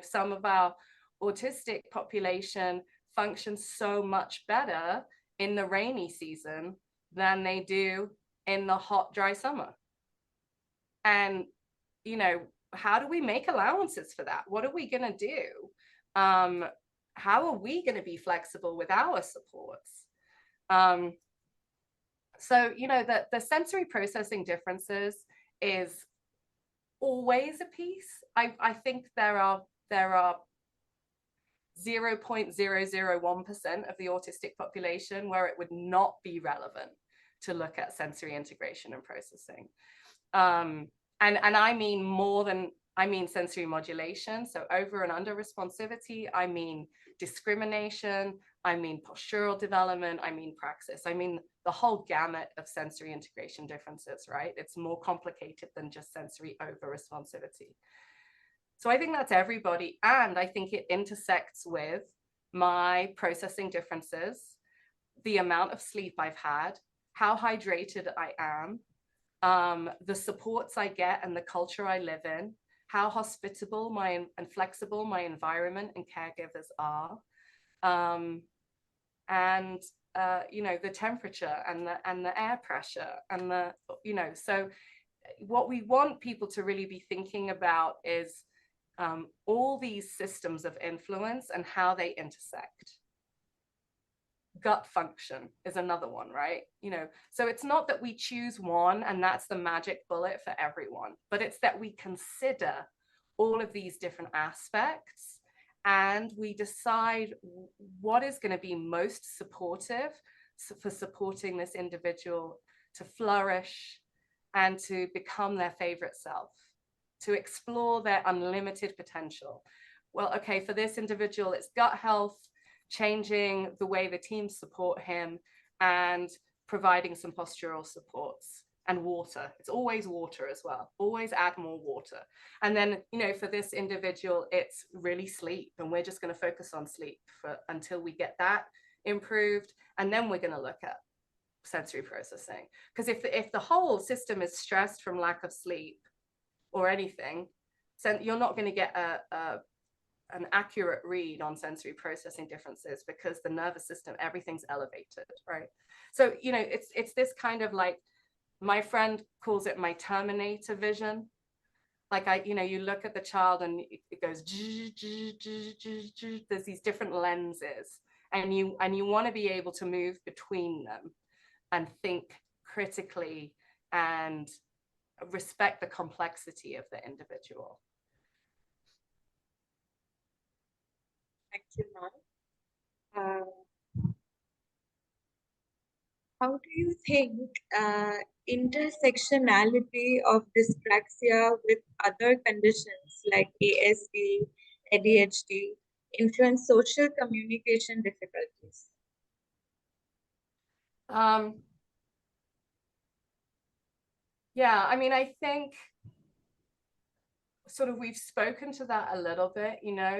[SPEAKER 3] Some of our autistic population functions so much better in the rainy season than they do in the hot, dry summer. And, how do we make allowances for that? What are we going to do? How are we going to be flexible with our supports? So, the sensory processing differences is always a piece. I think there are 0.001% of the autistic population where it would not be relevant to look at sensory integration and processing. And I mean sensory modulation, so over and under responsivity. I mean discrimination, I mean postural development, I mean praxis, I mean the whole gamut of sensory integration differences, right? It's more complicated than just sensory over responsivity. So I think that's everybody, and I think it intersects with my processing differences, the amount of sleep I've had, how hydrated I am, the supports I get and the culture I live in, how hospitable and flexible my environment and caregivers are, and the temperature and the air pressure and so what we want people to really be thinking about is all these systems of influence and how they intersect. Gut function is another one, right? So it's not that we choose one and that's the magic bullet for everyone, but it's that we consider all of these different aspects and we decide what is going to be most supportive for supporting this individual to flourish and to become their favorite self, to explore their unlimited potential. Well, okay, for this individual, it's gut health, changing the way the team support him, and providing some postural supports and water. It's always water as well. Always add more water. And then, for this individual, it's really sleep. And we're just going to focus on sleep until we get that improved. And then we're going to look at sensory processing. Because if the whole system is stressed from lack of sleep or anything, so you're not going to get an accurate read on sensory processing differences, because the nervous system, everything's elevated, right? So, it's this kind of like, my friend calls it my Terminator vision. Like you look at the child and it goes, there's these different lenses, and you want to be able to move between them and think critically and respect the complexity of the individual.
[SPEAKER 2] Thank you, ma'am. How do you think intersectionality of dyspraxia with other conditions like ASD, ADHD influence social communication difficulties?
[SPEAKER 3] Yeah, I mean, I think sort of we've spoken to that a little bit,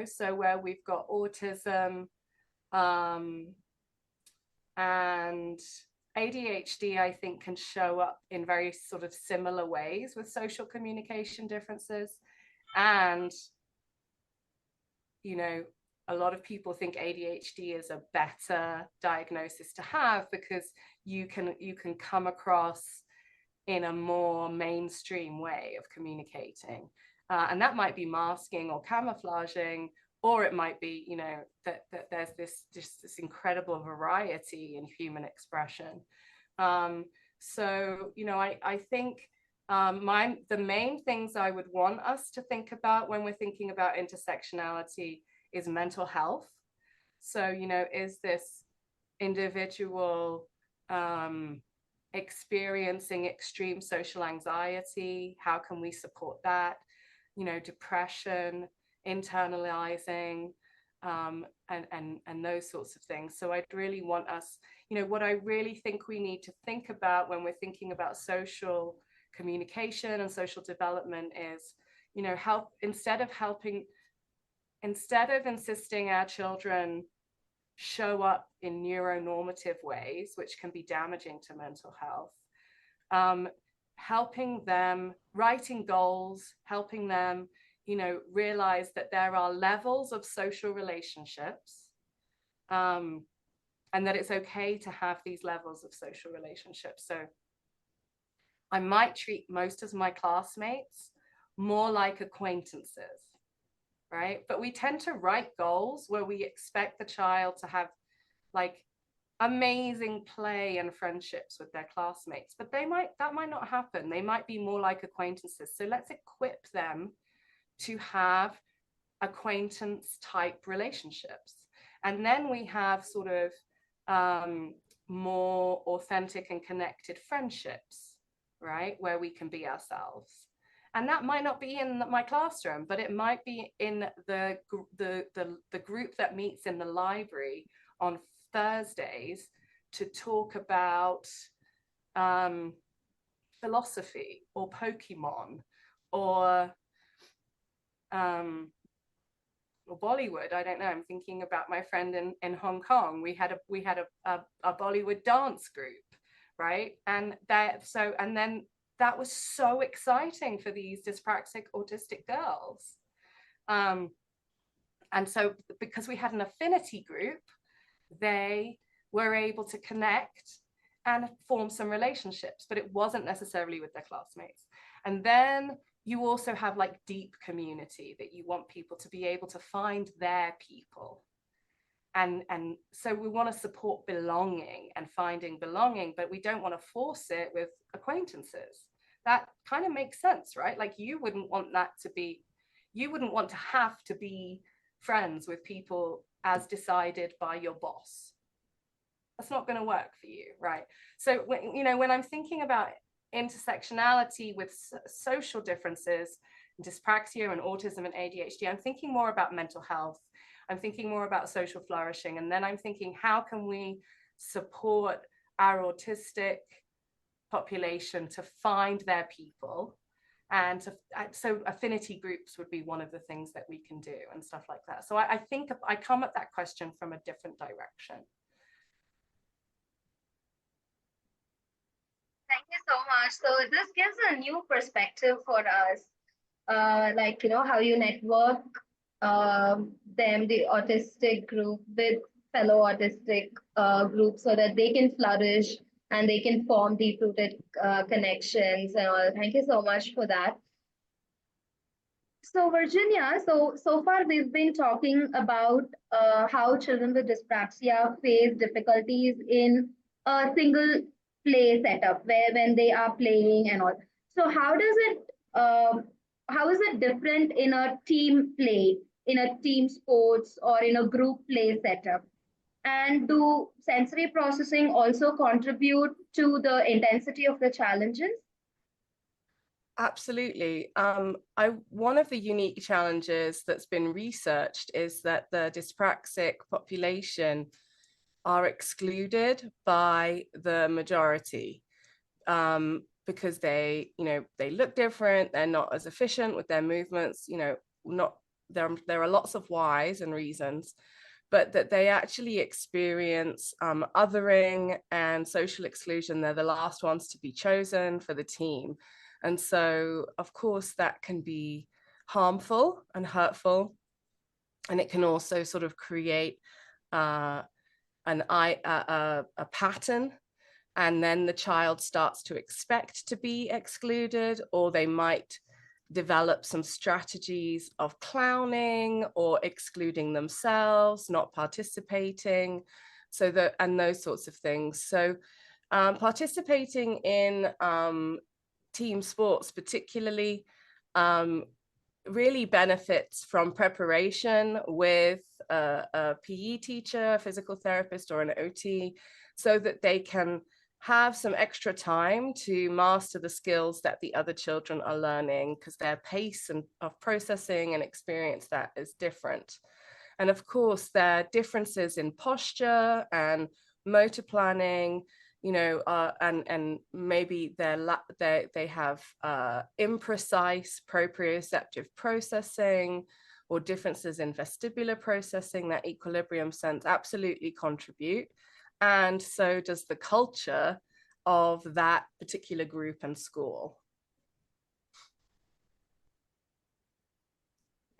[SPEAKER 3] so where we've got autism and ADHD, I think, can show up in very sort of similar ways with social communication differences. And, a lot of people think ADHD is a better diagnosis to have because you can come across in a more mainstream way of communicating. And that might be masking or camouflaging, or it might be, that there's this incredible variety in human expression. So, I think the main things I would want us to think about when we're thinking about intersectionality is mental health. So, is this individual experiencing extreme social anxiety? How can we support that? Depression, internalizing, and those sorts of things. So I'd really want us, what I really think we need to think about when we're thinking about social communication and social development is, instead of insisting our children show up in neuronormative ways, which can be damaging to mental health, helping them, writing goals, helping them, realize that there are levels of social relationships, and that it's okay to have these levels of social relationships. So I might treat most of my classmates more like acquaintances, right? But we tend to write goals where we expect the child to have like amazing play and friendships with their classmates, but that might not happen. They might be more like acquaintances. So let's equip them to have acquaintance type relationships. And then we have sort of more authentic and connected friendships, right? Where we can be ourselves. And that might not be in my classroom, but it might be in the group that meets in the library on Thursdays to talk about philosophy or Pokemon or Bollywood. I don't know. I'm thinking about my friend in Hong Kong. We had a Bollywood dance group, right? And then that was so exciting for these dyspraxic autistic girls. And so because we had an affinity group, they were able to connect and form some relationships, but it wasn't necessarily with their classmates. And then you also have like deep community that you want people to be able to find their people. And so we want to support belonging and finding belonging, but we don't want to force it with acquaintances. That kind of makes sense, right? Like you wouldn't want to have to be friends with people as decided by your boss. That's not going to work for you, right? So when I'm thinking about intersectionality with social differences, dyspraxia and autism and ADHD, I'm thinking more about mental health. I'm thinking more about social flourishing. And then I'm thinking, how can we support our autistic population to find their people, and so affinity groups would be one of the things that we can do and stuff like that. So I think I come at that question from a different direction.
[SPEAKER 1] Thank you so much. So this gives a new perspective for us, like, how you network the autistic group with fellow autistic groups so that they can flourish and they can form deep-rooted connections and all. Thank you so much for that. So Virginia, so far we've been talking about how children with dyspraxia face difficulties in a single play setup where when they are playing and all. So how is it different in a team play, in a team sports, or in a group play setup? And do sensory processing also contribute to the intensity of the challenges?
[SPEAKER 3] Absolutely. One of the unique challenges that's been researched is that the dyspraxic population are excluded by the majority because they look different, they're not as efficient with their movements, not there are lots of whys and reasons, but that they actually experience othering and social exclusion. They're the last ones to be chosen for the team. And so, of course, that can be harmful and hurtful. And it can also sort of create a pattern. And then the child starts to expect to be excluded, or they might develop some strategies of clowning or excluding themselves, not participating, and those sorts of things. So participating in team sports particularly really benefits from preparation with a PE teacher, a physical therapist, or an OT, so that they can have some extra time to master the skills that the other children are learning, because their pace of processing and experience that is different. And of course, there are differences in posture and motor planning, and maybe they have imprecise proprioceptive processing, or differences in vestibular processing. That equilibrium sense absolutely contribute. And so does the culture of that particular group and school.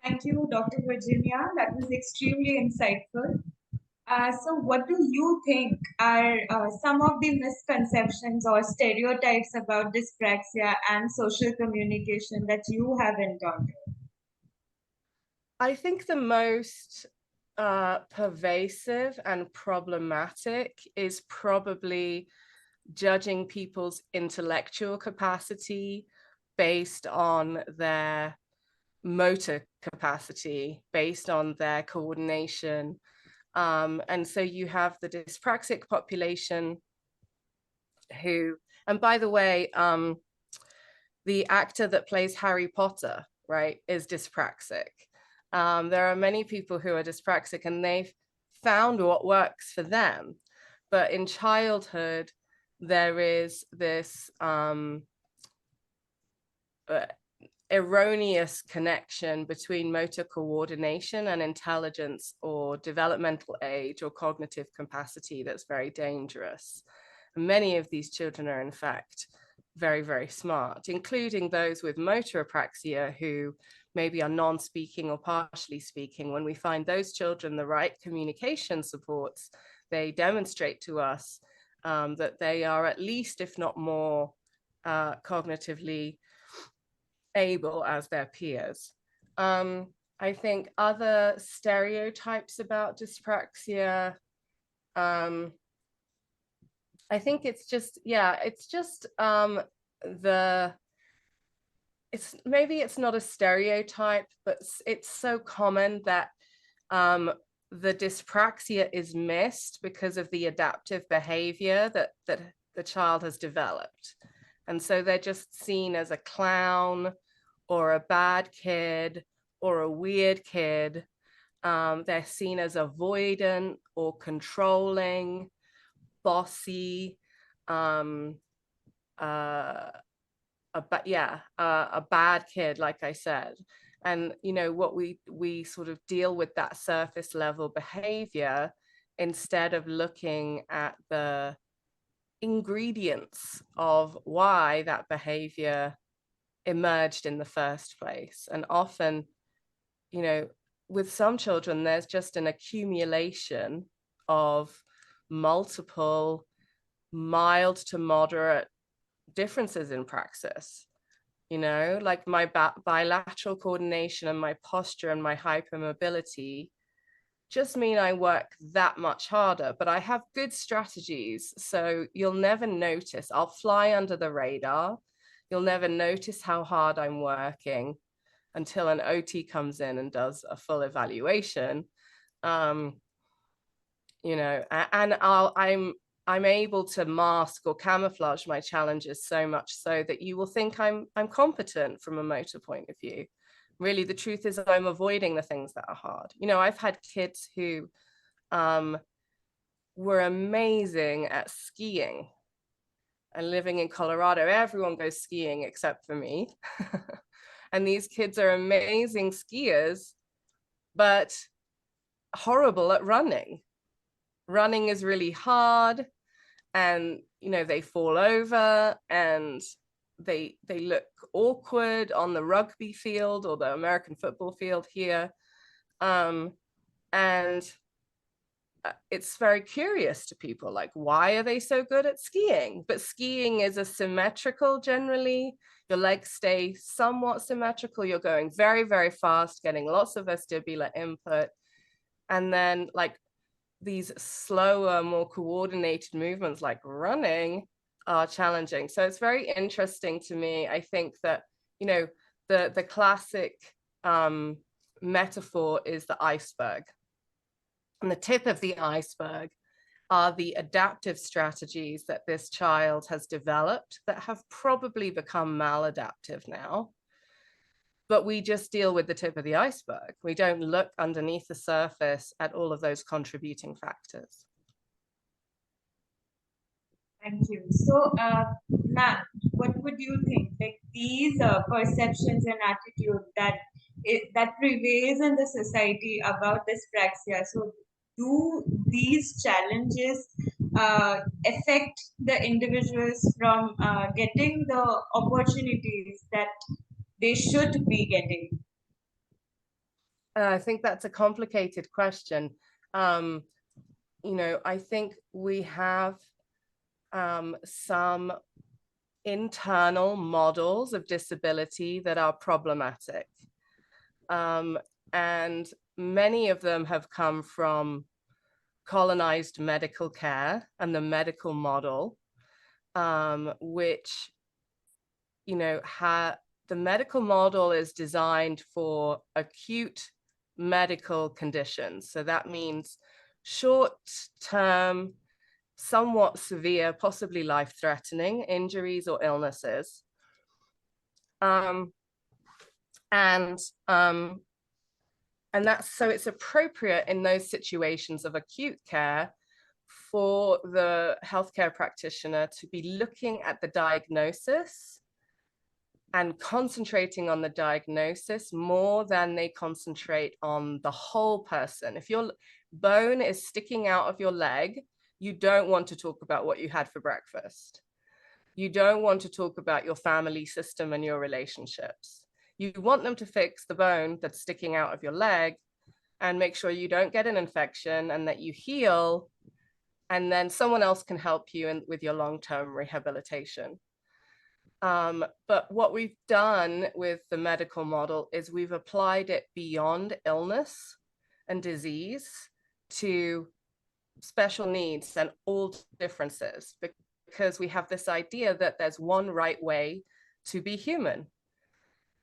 [SPEAKER 2] Thank you, Dr. Virginia. That was extremely insightful. So what do you think are some of the misconceptions or stereotypes about dyspraxia and social communication that you have encountered?
[SPEAKER 3] I think the most pervasive and problematic is probably judging people's intellectual capacity based on their motor capacity, based on their coordination. And so you have the dyspraxic population who, and by the way, the actor that plays Harry Potter, right, is dyspraxic. There are many people who are dyspraxic and they've found what works for them. But in childhood, there is this erroneous connection between motor coordination and intelligence or developmental age or cognitive capacity that's very dangerous. Many of these children are, in fact, very, very smart, including those with motor apraxia who maybe are non-speaking or partially speaking. When we find those children the right communication supports, they demonstrate to us that they are at least, if not more, cognitively able as their peers. I think other stereotypes about dyspraxia, I think it's just maybe it's not a stereotype, but it's so common that the dyspraxia is missed because of the adaptive behavior that the child has developed. And so they're just seen as a clown or a bad kid or a weird kid. They're seen as avoidant or controlling, bossy, a bad kid, like I said. And, you know, what we sort of deal with that surface level behavior instead of looking at the ingredients of why that behavior emerged in the first place. And often, you know, with some children, there's just an accumulation of multiple mild to moderate differences in praxis. You know, like my bilateral coordination and my posture and my hypermobility just mean I work that much harder, but I have good strategies. So you'll never notice. I'll fly under the radar. You'll never notice how hard I'm working until an OT comes in and does a full evaluation. You know, and I'm able to mask or camouflage my challenges so much so that you will think I'm competent from a motor point of view. Really, the truth is I'm avoiding the things that are hard. You know, I've had kids who were amazing at skiing. And living in Colorado, everyone goes skiing except for me. And these kids are amazing skiers, but horrible at running. Running is really hard, and you know, they fall over and they look awkward on the rugby field or the American football field here. And it's very curious to people, like, why are they so good at skiing? But skiing is asymmetrical generally. Your legs stay somewhat symmetrical. You're going very, very fast, getting lots of vestibular input. And then like these slower, more coordinated movements like running are challenging. So it's very interesting to me. I think that, you know, the classic metaphor is the iceberg. And the tip of the iceberg are the adaptive strategies that this child has developed that have probably become maladaptive now. But we just deal with the tip of the iceberg. We don't look underneath the surface at all of those contributing factors.
[SPEAKER 2] Thank you. So, ma'am, what would you think? Like these perceptions and attitude that prevails in the society about dyspraxia. So, do these challenges affect the individuals from getting the opportunities that they should be getting?
[SPEAKER 3] I think that's a complicated question. You know, I think we have some internal models of disability that are problematic. And many of them have come from colonized medical care and the medical model, which, you know, the medical model is designed for acute medical conditions. So that means short-term, somewhat severe, possibly life-threatening injuries or illnesses. And that's, so it's appropriate in those situations of acute care for the healthcare practitioner to be looking at the diagnosis and concentrating on the diagnosis more than they concentrate on the whole person. If your bone is sticking out of your leg, you don't want to talk about what you had for breakfast. You don't want to talk about your family system and your relationships. You want them to fix the bone that's sticking out of your leg and make sure you don't get an infection and that you heal, and then someone else can help you with your long-term rehabilitation. But what we've done with the medical model is we've applied it beyond illness and disease to special needs and all differences, because we have this idea that there's one right way to be human.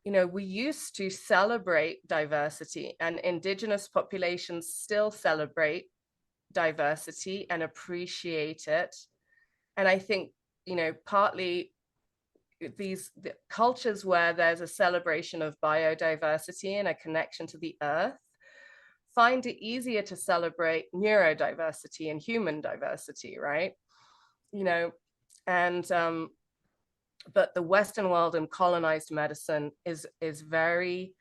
[SPEAKER 3] You know, we used to celebrate diversity, and Indigenous populations still celebrate diversity and appreciate it. And I think, you know, partly the cultures where there's a celebration of biodiversity and a connection to the earth find it easier to celebrate neurodiversity and human diversity, right? You know, and but the Western world and colonized medicine is very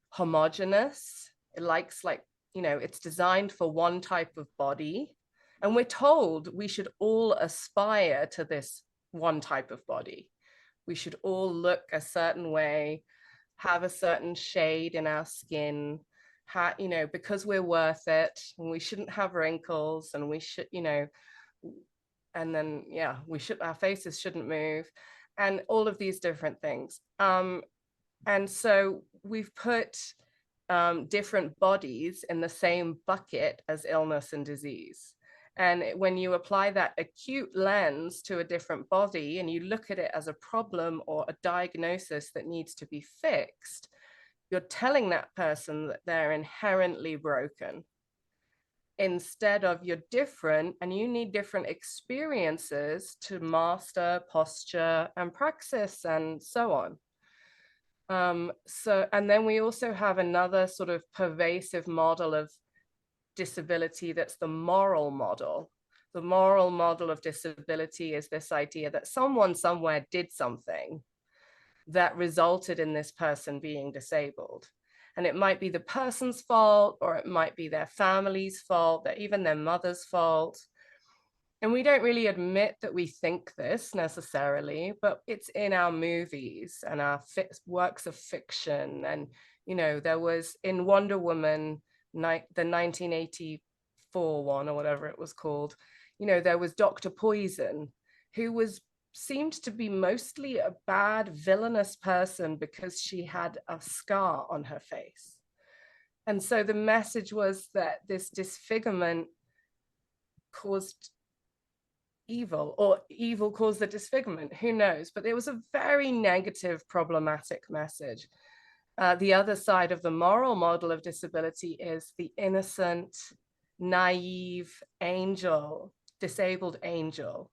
[SPEAKER 3] homogenous. It likes, like, you know, it's designed for one type of body. And we're told we should all aspire to this one type of body. We should all look a certain way, have a certain shade in our skin, you know, because we're worth it, and we shouldn't have wrinkles, and we should, you know, and then, yeah, our faces shouldn't move, and all of these different things. And so we've put different bodies in the same bucket as illness and disease. And when you apply that acute lens to a different body and you look at it as a problem or a diagnosis that needs to be fixed, you're telling that person that they're inherently broken. Instead of, you're different and you need different experiences to master posture and praxis and so on. And then we also have another sort of pervasive model of disability that's the moral model. The moral model of disability is this idea that someone somewhere did something that resulted in this person being disabled. And it might be the person's fault, or it might be their family's fault, or even their mother's fault. And we don't really admit that we think this necessarily, but it's in our movies and our works of fiction. And, you know, there was in Wonder Woman, the 1984 one, or whatever it was called, you know, there was Dr. Poison, who seemed to be mostly a bad, villainous person because she had a scar on her face. And so the message was that this disfigurement caused evil, or evil caused the disfigurement, who knows? But it was a very negative, problematic message. The other side of the moral model of disability is the innocent, naive angel, disabled angel,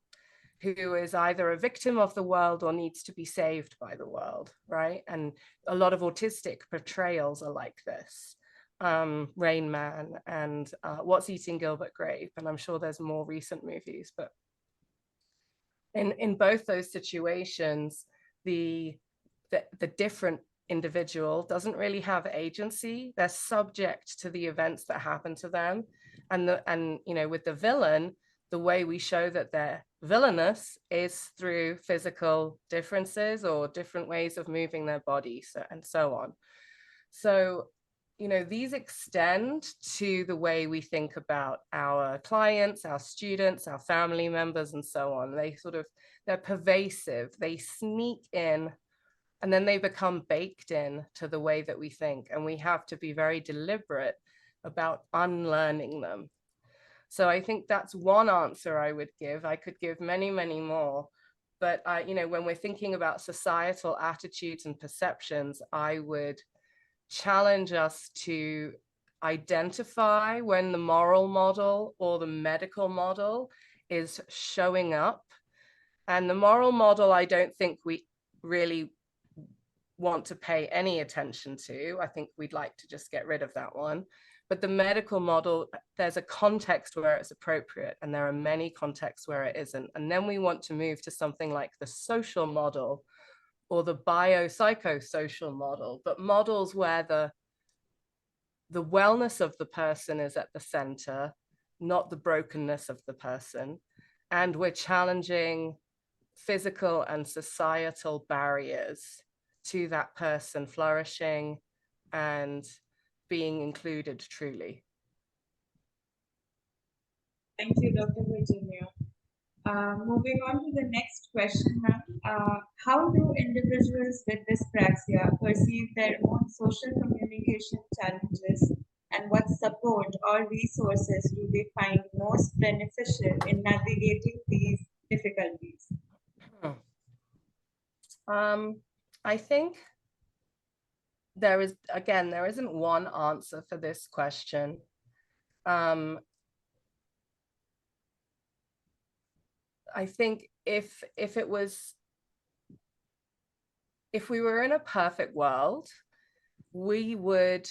[SPEAKER 3] who is either a victim of the world or needs to be saved by the world, right? And a lot of autistic portrayals are like this. Rain Man and What's Eating Gilbert Grape, and I'm sure there's more recent movies, but in both those situations, the different individual doesn't really have agency. They're subject to the events that happen to them. And you know, with the villain, the way we show that they're villainous is through physical differences or different ways of moving their body, and so on. So, you know, these extend to the way we think about our clients, our students, our family members, and so on. They're pervasive, they sneak in, and then they become baked in to the way that we think. And we have to be very deliberate about unlearning them. So I think that's one answer I would give. I could give many, many more. But, you know, when we're thinking about societal attitudes and perceptions, I would challenge us to identify when the moral model or the medical model is showing up. And the moral model, I don't think we really want to pay any attention to. I think we'd like to just get rid of that one. But the medical model, there's a context where it's appropriate, and there are many contexts where it isn't. And then we want to move to something like the social model or the biopsychosocial model, but models where the wellness of the person is at the center, not the brokenness of the person. And we're challenging physical and societal barriers to that person flourishing and being included truly.
[SPEAKER 2] Thank you, Dr. Virginia. Moving on to the next question, ma'am. How do individuals with dyspraxia perceive their own social communication challenges, and what support or resources do they find most beneficial in navigating these difficulties?
[SPEAKER 3] I think there isn't one answer for this question. I think if we were in a perfect world, we would,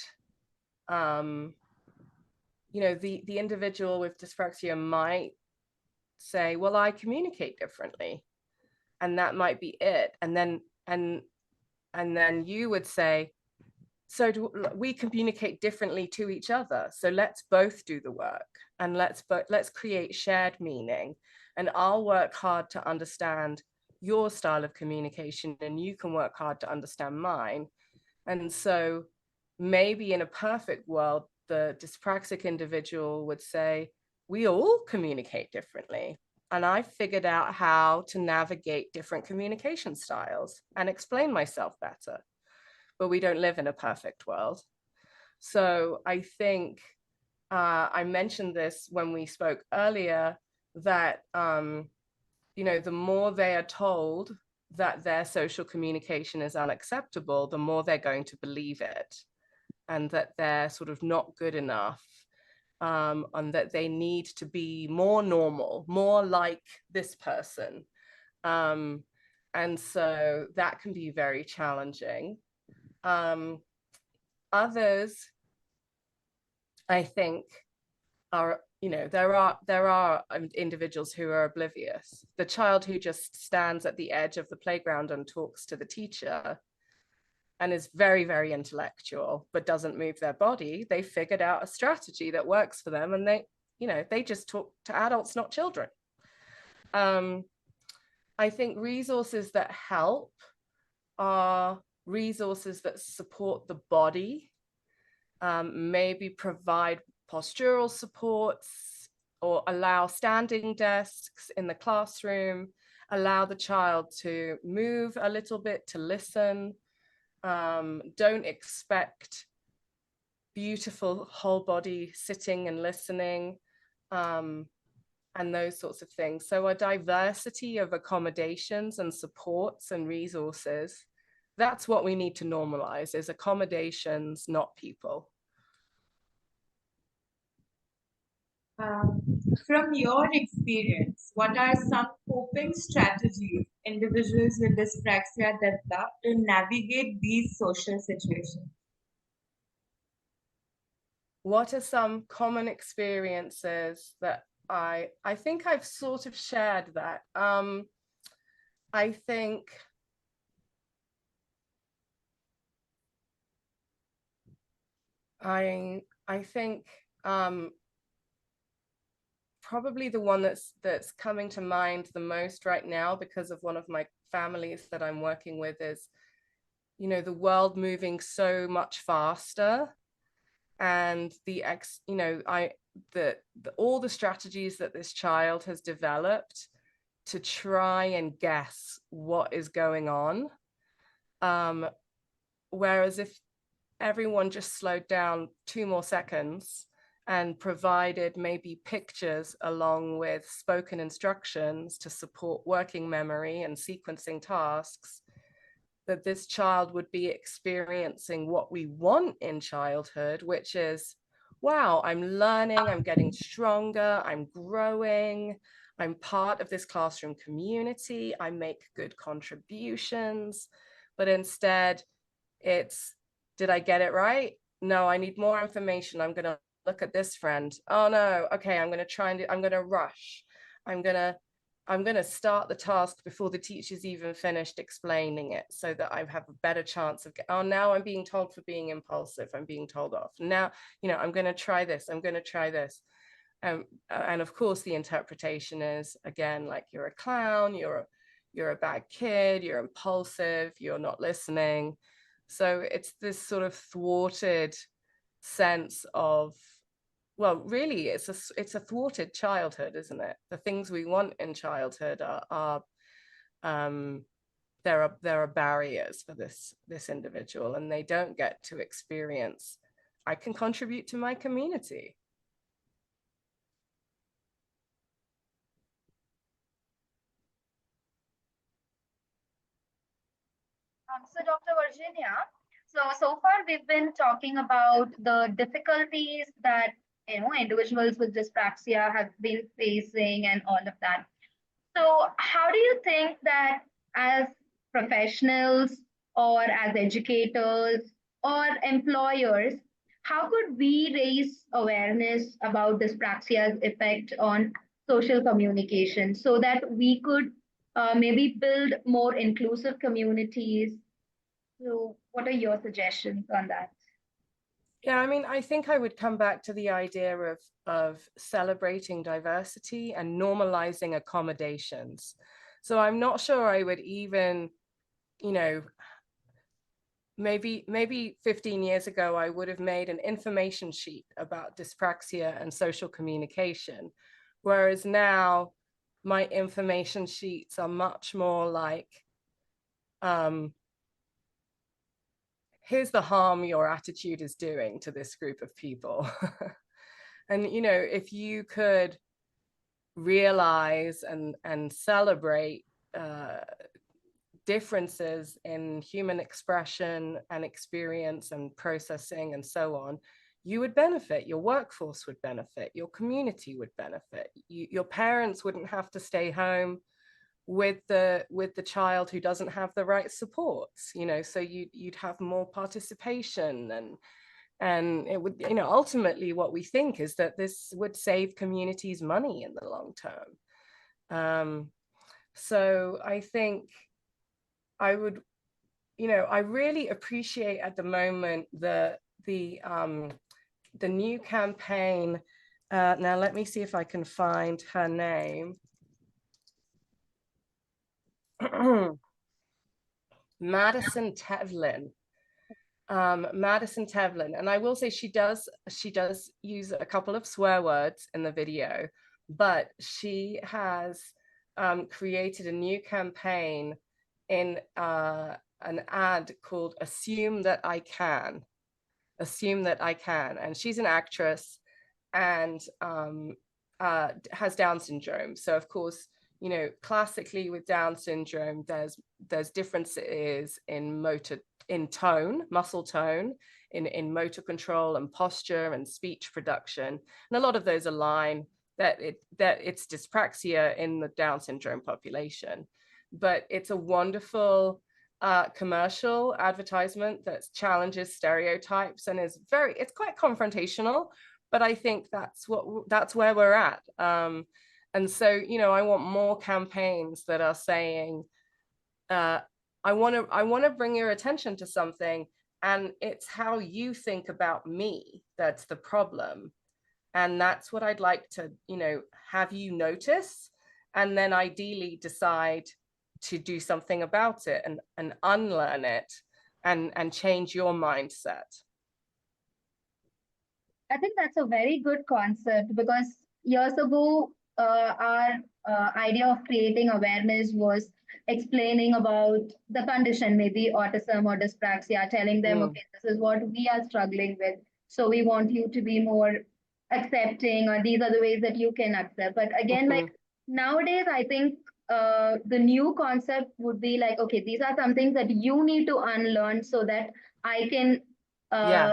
[SPEAKER 3] you know, the individual with dyspraxia might say, well, I communicate differently. and that might be it. And then you would say, so we communicate differently to each other, so let's both do the work, and let's create shared meaning, and I'll work hard to understand your style of communication, and you can work hard to understand mine. And so maybe in a perfect world, the dyspraxic individual would say, we all communicate differently, and I figured out how to navigate different communication styles and explain myself better. But we don't live in a perfect world. So I think I mentioned this when we spoke earlier, that the more they are told that their social communication is unacceptable, the more they're going to believe it, and that they're sort of not good enough, and that they need to be more normal, more like this person. And so that can be very challenging. Others, I think, are, there are individuals who are oblivious. The child who just stands at the edge of the playground and talks to the teacher and is very, very intellectual, but doesn't move their body, they figured out a strategy that works for them, and they just talk to adults, not children. I think resources that help are resources that support the body, maybe provide postural supports, or allow standing desks in the classroom, allow the child to move a little bit, to listen. Don't expect beautiful whole body sitting and listening, and those sorts of things. So a diversity of accommodations and supports and resources, that's what we need to normalize, is accommodations, not people.
[SPEAKER 2] From your experience, what are some coping strategies individuals with dyspraxia develop to navigate these social situations?
[SPEAKER 3] What are some common experiences that I think I've sort of shared that. I think probably the one that's coming to mind the most right now, because of one of my families that I'm working with, is, the world moving so much faster, and all the strategies that this child has developed to try and guess what is going on. Whereas if everyone just slowed down 2 more seconds and provided maybe pictures along with spoken instructions to support working memory and sequencing tasks, that this child would be experiencing what we want in childhood, which is, wow, I'm learning, I'm getting stronger, I'm growing, I'm part of this classroom community, I make good contributions. But instead, it's, did I get it right? No, I need more information. I'm going to look at this friend. Oh no, okay, I'm going to rush. I'm going to start the task before the teacher's even finished explaining it, so that I have a better chance of, now I'm being told for being impulsive, I'm being told off. Now, I'm going to try this, I'm going to try this. And of course, the interpretation is, again, like, you're a clown, you're a bad kid, you're impulsive, you're not listening. So it's this sort of thwarted sense of, well, really, it's a thwarted childhood, isn't it? The things we want in childhood are there are barriers for this individual, and they don't get to experience, I can contribute to my community.
[SPEAKER 1] So Dr. Virginia, so far we've been talking about the difficulties that individuals with dyspraxia have been facing and all of that. So how do you think that, as professionals or as educators or employers, how could we raise awareness about dyspraxia's effect on social communication, so that we could maybe build more inclusive communities. So, what are your suggestions on that?
[SPEAKER 3] Yeah, I mean, I think I would come back to the idea of celebrating diversity and normalizing accommodations. So I'm not sure I would even, you know, maybe 15 years ago, I would have made an information sheet about dyspraxia and social communication. Whereas now my information sheets are much more like, here's the harm your attitude is doing to this group of people. And, you know, if you could realize and celebrate differences in human expression and experience and processing and so on, you would benefit, your workforce would benefit, your community would benefit, your parents wouldn't have to stay home with the child who doesn't have the right supports, you know, so you'd have more participation, and it would, you know, ultimately what we think is that this would save communities money in the long term. So I think I would, you know, I really appreciate at the moment the new campaign. Now let me see if I can find her name. Madison Tevlin. Madison Tevlin, and I will say she does use a couple of swear words in the video, but she has created a new campaign in an ad called "Assume That I Can." Assume That I Can, and she's an actress and has Down syndrome. So of course, you know, classically with Down syndrome, there's differences in tone, muscle tone, in motor control and posture and speech production, and a lot of those align that it's dyspraxia in the Down syndrome population. But it's a wonderful commercial advertisement that challenges stereotypes and it's quite confrontational, but I think that's where we're at. And so, you know, I want more campaigns that are saying, I want to bring your attention to something, and it's how you think about me that's the problem. And that's what I'd like to, you know, have you notice, and then ideally decide to do something about it and unlearn it and change your mindset.
[SPEAKER 1] I think that's a very good concept because years ago, our idea of creating awareness was explaining about the condition, maybe autism or dyspraxia, telling them, okay, this is what we are struggling with. So we want you to be more accepting, or these are the ways that you can accept. But again, like nowadays, I think the new concept would be like, okay, these are some things that you need to unlearn so that I can
[SPEAKER 3] Yeah.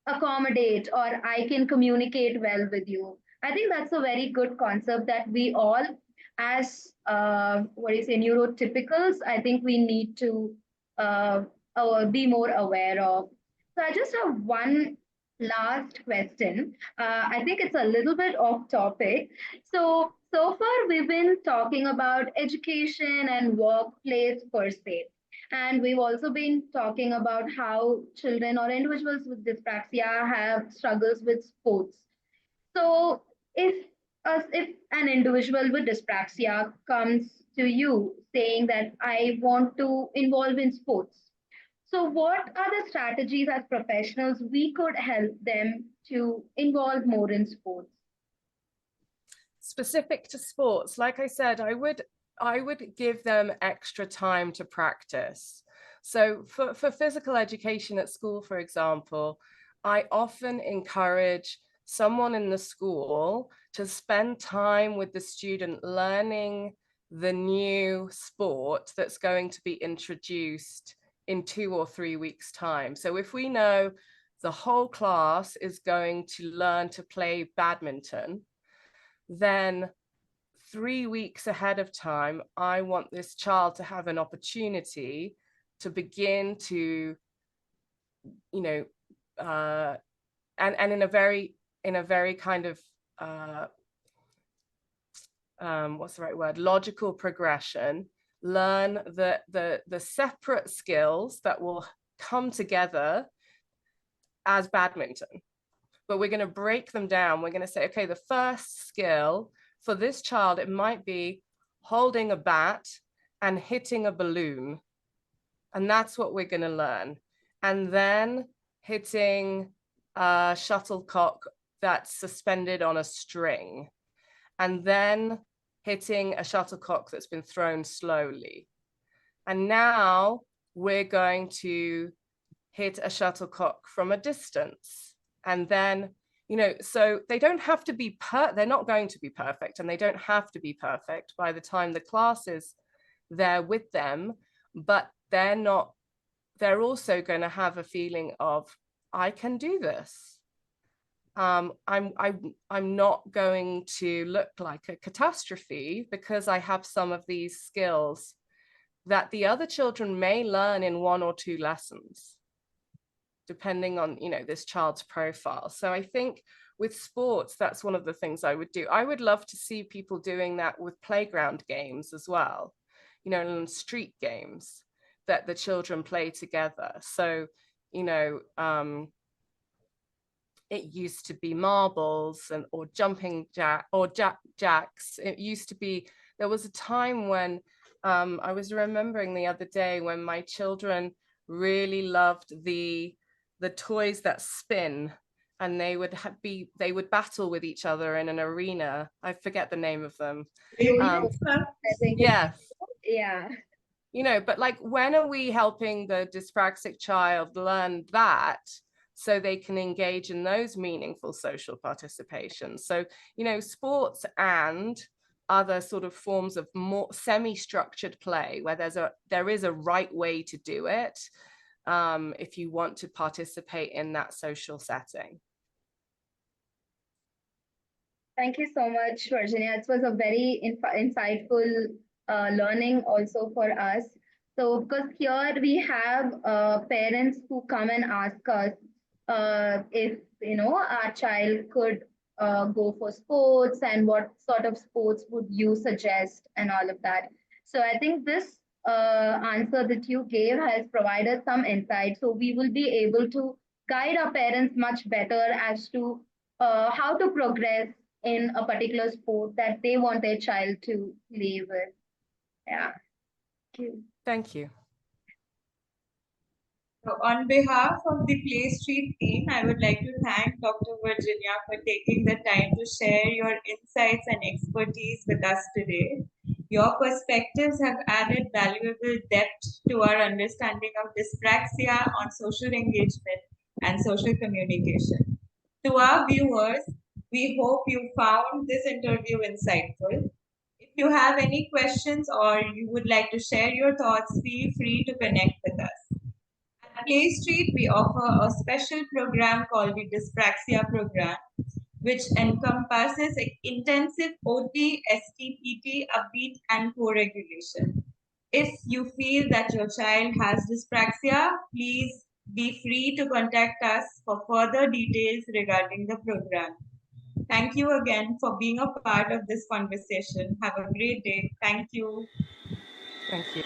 [SPEAKER 1] accommodate or I can communicate well with you. I think that's a very good concept that we all, as what do you say, neurotypicals, I think we need to be more aware of. So I just have one last question. I think it's a little bit off topic. So far we've been talking about education and workplace per se. And we've also been talking about how children or individuals with dyspraxia have struggles with sports. So if an individual with dyspraxia comes to you saying that I want to involve in sports, so what are the strategies as professionals we could help them to involve more in sports?
[SPEAKER 3] Specific to sports, like I said, I would give them extra time to practice. So for physical education at school, for example, I often encourage someone in the school to spend time with the student learning the new sport that's going to be introduced in 2 or 3 weeks' time. So if we know the whole class is going to learn to play badminton, then 3 weeks ahead of time, I want this child to have an opportunity to begin to, you know, and in a very kind of what's the right word, logical progression, learn the separate skills that will come together as badminton. But we're going to break them down. We're going to say, okay, the first skill for this child, it might be holding a bat and hitting a balloon. And that's what we're going to learn. And then hitting a shuttlecock that's suspended on a string. And then hitting a shuttlecock that's been thrown slowly. And now we're going to hit a shuttlecock from a distance. And then, you know, so they don't have to be, they're not going to be perfect, and they don't have to be perfect by the time the class is there with them, but they're also going to have a feeling of, I can do this. I'm not going to look like a catastrophe because I have some of these skills that the other children may learn in 1 or 2 lessons, depending on, you know, this child's profile. So I think with sports, that's one of the things I would do. I would love to see people doing that with playground games as well, you know, and street games that the children play together. So, you know, it used to be marbles or jumping jacks. It used to be, there was a time when I was remembering the other day when my children really loved the toys that spin, and they would battle with each other in an arena. I forget the name of them.
[SPEAKER 1] I think
[SPEAKER 3] Yes.
[SPEAKER 1] yeah.
[SPEAKER 3] You know, but like, when are we helping the dyspraxic child learn that so they can engage in those meaningful social participations? So, you know, sports and other sort of forms of more semi-structured play where there is a right way to do it if you want to participate in that social setting.
[SPEAKER 1] Thank you so much, Virginia. It was a very insightful learning also for us. So, because here we have parents who come and ask us if, you know, our child could go for sports and what sort of sports would you suggest and all of that. So, I think this answer that you gave has provided some insight. So, we will be able to guide our parents much better as to how to progress in a particular sport that they want their child to play with. Yeah. Thank you.
[SPEAKER 3] Thank you.
[SPEAKER 2] So on behalf of the PlayStreet team, I would like to thank Dr. Virginia for taking the time to share your insights and expertise with us today. Your perspectives have added valuable depth to our understanding of dyspraxia on social engagement and social communication. To our viewers, we hope you found this interview insightful. If you have any questions or you would like to share your thoughts, feel free to connect with us. At PlayStreet, we offer a special program called the Dyspraxia program, which encompasses intensive OT, STPT, upbeat, and co-regulation. If you feel that your child has dyspraxia, please be free to contact us for further details regarding the program. Thank you again for being a part of this conversation. Have a great day. Thank you.
[SPEAKER 3] Thank you.